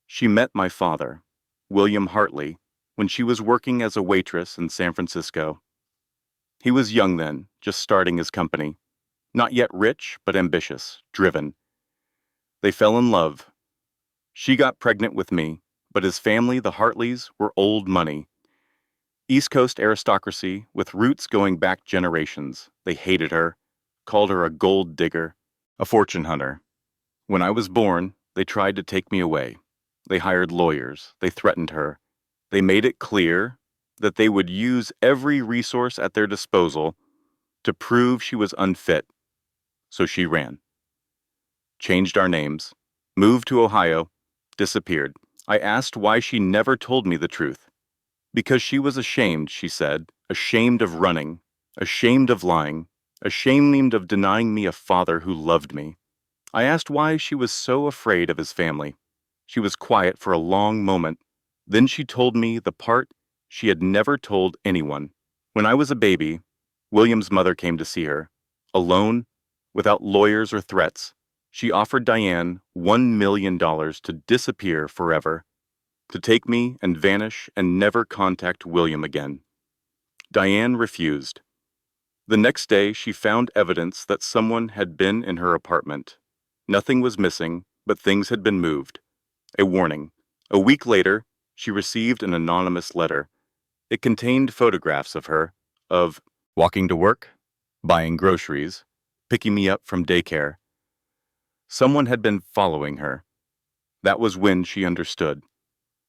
She met my father, William Hartley, when she was working as a waitress in San Francisco. He was young then, just starting his company. Not yet rich, but ambitious, driven. They fell in love. She got pregnant with me, but his family, the Hartleys, were old money. East Coast aristocracy with roots going back generations. They hated her, called her a gold digger, a fortune hunter. When I was born, they tried to take me away. They hired lawyers. They threatened her. They made it clear that they would use every resource at their disposal to prove she was unfit. So she ran. Changed our names. Moved to Ohio. Disappeared. I asked why she never told me the truth. Because she was ashamed, she said, ashamed of running, ashamed of lying, ashamed of denying me a father who loved me. I asked why she was so afraid of his family. She was quiet for a long moment. Then she told me the part she had never told anyone. When I was a baby, William's mother came to see her. Alone, without lawyers or threats, she offered Diane $1 million to disappear forever, to take me and vanish and never contact William again. Diane refused. The next day, she found evidence that someone had been in her apartment. Nothing was missing, but things had been moved. A warning. A week later, she received an anonymous letter. It contained photographs of her, of walking to work, buying groceries, picking me up from daycare. Someone had been following her. That was when she understood.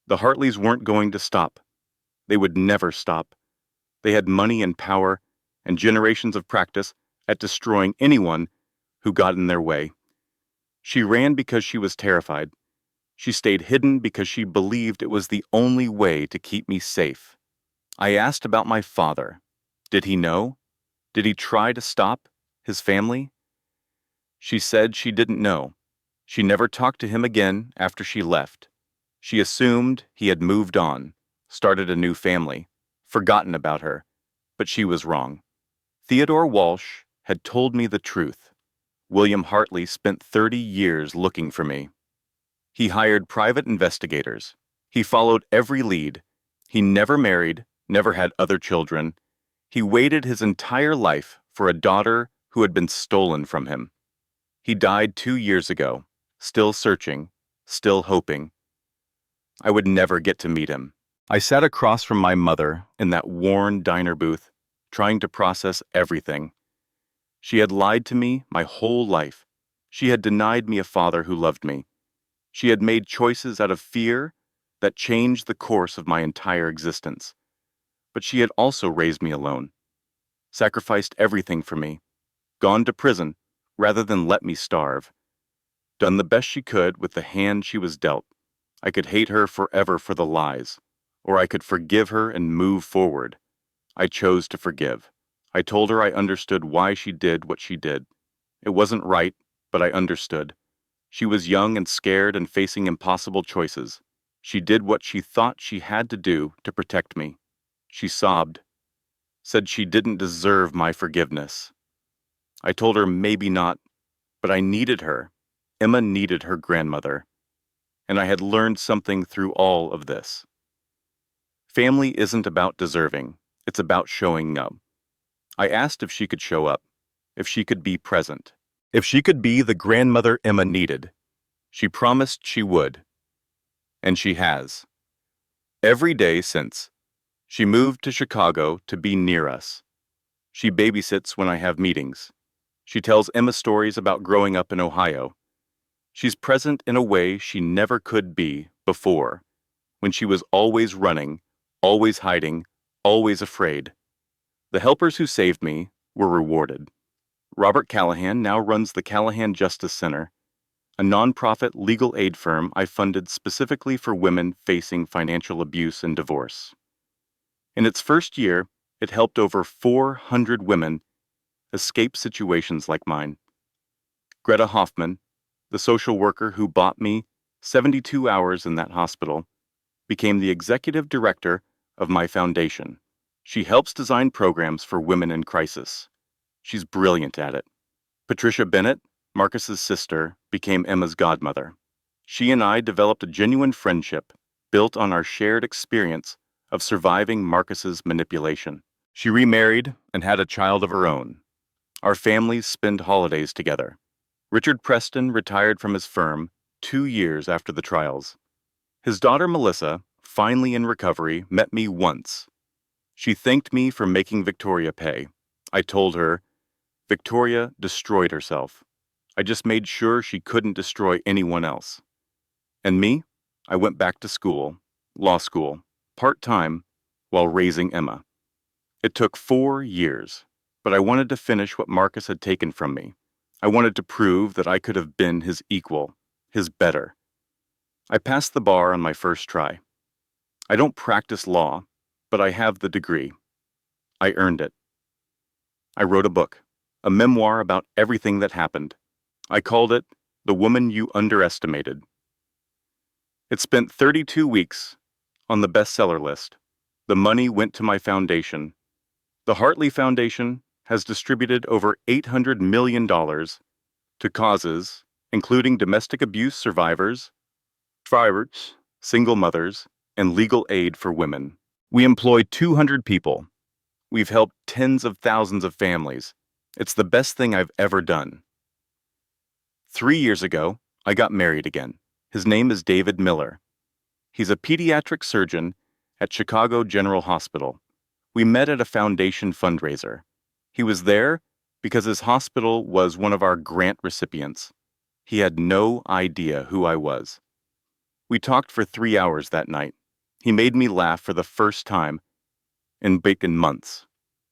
The Hartleys weren't going to stop. They would never stop. They had money and power and generations of practice at destroying anyone who got in their way. She ran because she was terrified. She stayed hidden because she believed it was the only way to keep me safe. I asked about my father. Did he know? Did he try to stop his family? She said she didn't know. She never talked to him again after she left. She assumed he had moved on, started a new family, forgotten about her, but she was wrong. Theodore Walsh had told me the truth. William Hartley spent 30 years looking for me. He hired private investigators. He followed every lead. He never married, never had other children. He waited his entire life for a daughter who had been stolen from him. He died 2 years ago, still searching, still hoping. I would never get to meet him. I sat across from my mother in that worn diner booth, trying to process everything. She had lied to me my whole life. She had denied me a father who loved me. She had made choices out of fear that changed the course of my entire existence. But she had also raised me alone, sacrificed everything for me, gone to prison rather than let me starve, done the best she could with the hand she was dealt. I could hate her forever for the lies, or I could forgive her and move forward. I chose to forgive. I told her I understood why she did what she did. It wasn't right, but I understood. She was young and scared and facing impossible choices. She did what she thought she had to do to protect me. She sobbed, said she didn't deserve my forgiveness. I told her maybe not, but I needed her. Emma needed her grandmother. And I had learned something through all of this. Family isn't about deserving. It's about showing up. I asked if she could show up, if she could be present, if she could be the grandmother Emma needed. She promised she would. And she has. Every day since. She moved to Chicago to be near us. She babysits when I have meetings. She tells Emma stories about growing up in Ohio. She's present in a way she never could be before, when she was always running, always hiding, always afraid. The helpers who saved me were rewarded. Robert Callahan now runs the Callahan Justice Center. a nonprofit legal aid firm I funded specifically for women facing financial abuse and divorce. In its first year, it helped over 400 women escape situations like mine. Greta Hoffman, the social worker who bought me 72 hours in that hospital, became the executive director of my foundation. She helps design programs for women in crisis. She's brilliant at it. Patricia Bennett, Marcus's sister, became Emma's godmother. She and I developed a genuine friendship built on our shared experience of surviving Marcus's manipulation. She remarried and had a child of her own. Our families spend holidays together. Richard Preston retired from his firm 2 years after the trials. His daughter Melissa, finally in recovery, met me once. She thanked me for making Victoria pay. I told her, Victoria destroyed herself. I just made sure she couldn't destroy anyone else. And me? I went back to school, law school, part-time, while raising Emma. It took 4 years, but I wanted to finish what Marcus had taken from me. I wanted to prove that I could have been his equal, his better. I passed the bar on my first try. I don't practice law, but I have the degree. I earned it. I wrote a book, a memoir about everything that happened. I called it The Woman You Underestimated. It spent 32 weeks on the bestseller list. The money went to my foundation. The Hartley Foundation has distributed over $800 million to causes including domestic abuse survivors, single mothers, and legal aid for women. We employ 200 people. We've helped tens of thousands of families. It's the best thing I've ever done. 3 years ago, I got married again. His name is David Miller. He's a pediatric surgeon at Chicago General Hospital. We met at a foundation fundraiser. He was there because his hospital was one of our grant recipients. He had no idea who I was. We talked for 3 hours that night. He made me laugh for the first time in months.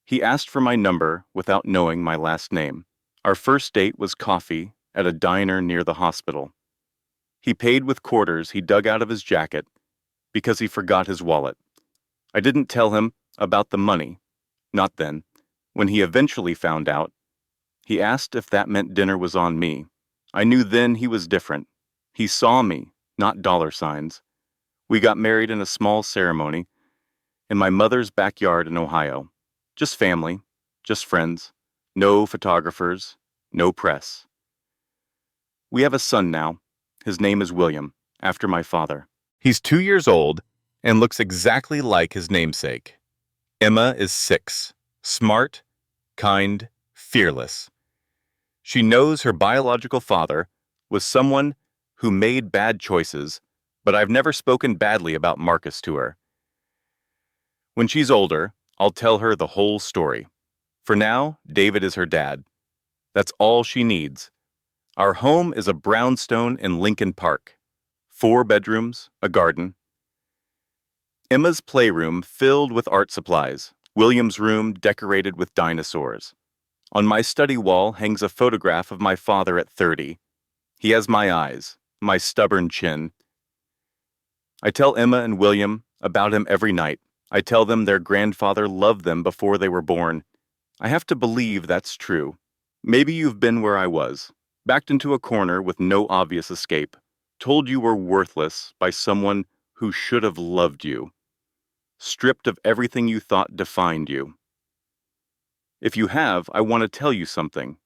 He asked for my number without knowing my last name. Our first date was coffee at a diner near the hospital. He paid with quarters he dug out of his jacket because he forgot his wallet. I didn't tell him about the money, not then. When he eventually found out, he asked if that meant dinner was on me. I knew then he was different. He saw me, not dollar signs. We got married in a small ceremony in my mother's backyard in Ohio. Just family, just friends, no photographers, no press. We have a son now. His name is William, after my father. He's 2 years old and looks exactly like his namesake. Emma is 6, smart, kind, fearless. She knows her biological father was someone who made bad choices, but I've never spoken badly about Marcus to her. When she's older, I'll tell her the whole story. For now, David is her dad. That's all she needs. Our home is a brownstone in Lincoln Park. 4 bedrooms, a garden. Emma's playroom filled with art supplies. William's room decorated with dinosaurs. On my study wall hangs a photograph of my father at 30. He has my eyes, my stubborn chin. I tell Emma and William about him every night. I tell them their grandfather loved them before they were born. I have to believe that's true. Maybe you've been where I was, backed into a corner with no obvious escape, told you were worthless by someone who should have loved you, stripped of everything you thought defined you. If you have, I want to tell you something.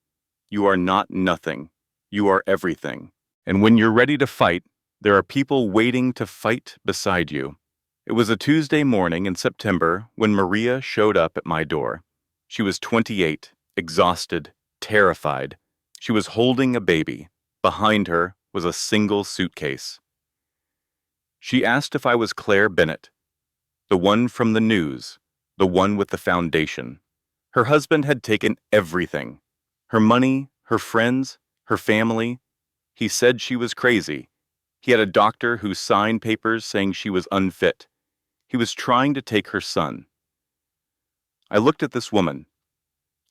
You are not nothing. You are everything. And when you're ready to fight, there are people waiting to fight beside you. It was a Tuesday morning in September when Maria showed up at my door. She was 28, exhausted, terrified. She was holding a baby. Behind her was a single suitcase. She asked if I was Claire Bennett, the one from the news, the one with the foundation. Her husband had taken everything. Her money, her friends, her family. He said she was crazy. He had a doctor who signed papers saying she was unfit. He was trying to take her son. I looked at this woman.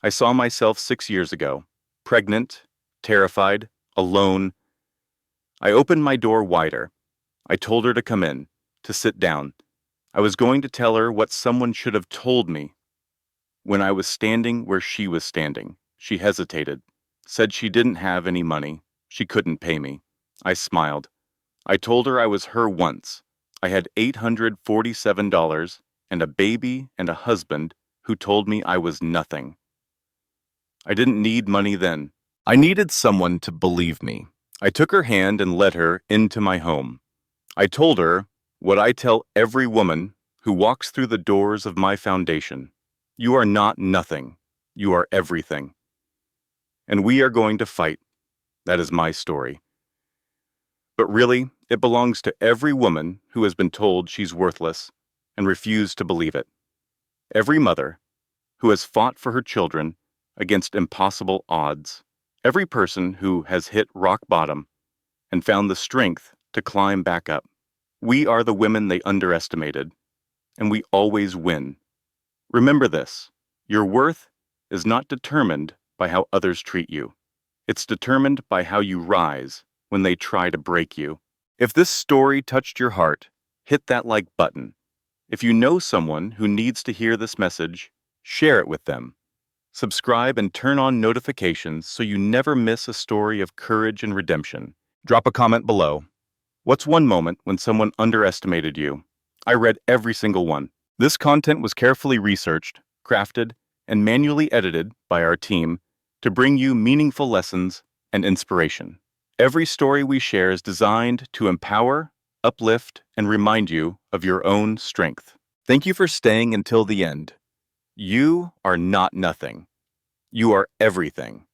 I saw myself 6 years ago, pregnant, terrified, alone. I opened my door wider. I told her to come in, to sit down. I was going to tell her what someone should have told me. When I was standing where she was standing, she hesitated, said she didn't have any money. She couldn't pay me. I smiled. I told her I was her once. I had $847 and a baby and a husband who told me I was nothing. I didn't need money then. I needed someone to believe me. I took her hand and led her into my home. I told her what I tell every woman who walks through the doors of my foundation. You are not nothing. You are everything. And we are going to fight. That is my story. But really, it belongs to every woman who has been told she's worthless and refused to believe it. Every mother who has fought for her children against impossible odds. Every person who has hit rock bottom and found the strength to climb back up. We are the women they underestimated, and we always win. Remember this, your worth is not determined by how others treat you. It's determined by how you rise when they try to break you. If this story touched your heart, hit that like button. If you know someone who needs to hear this message, share it with them. Subscribe and turn on notifications so you never miss a story of courage and redemption. Drop a comment below. What's one moment when someone underestimated you? I read every single one. This content was carefully researched, crafted, and manually edited by our team to bring you meaningful lessons and inspiration. Every story we share is designed to empower, uplift, and remind you of your own strength. Thank you for staying until the end. You are not nothing. You are everything.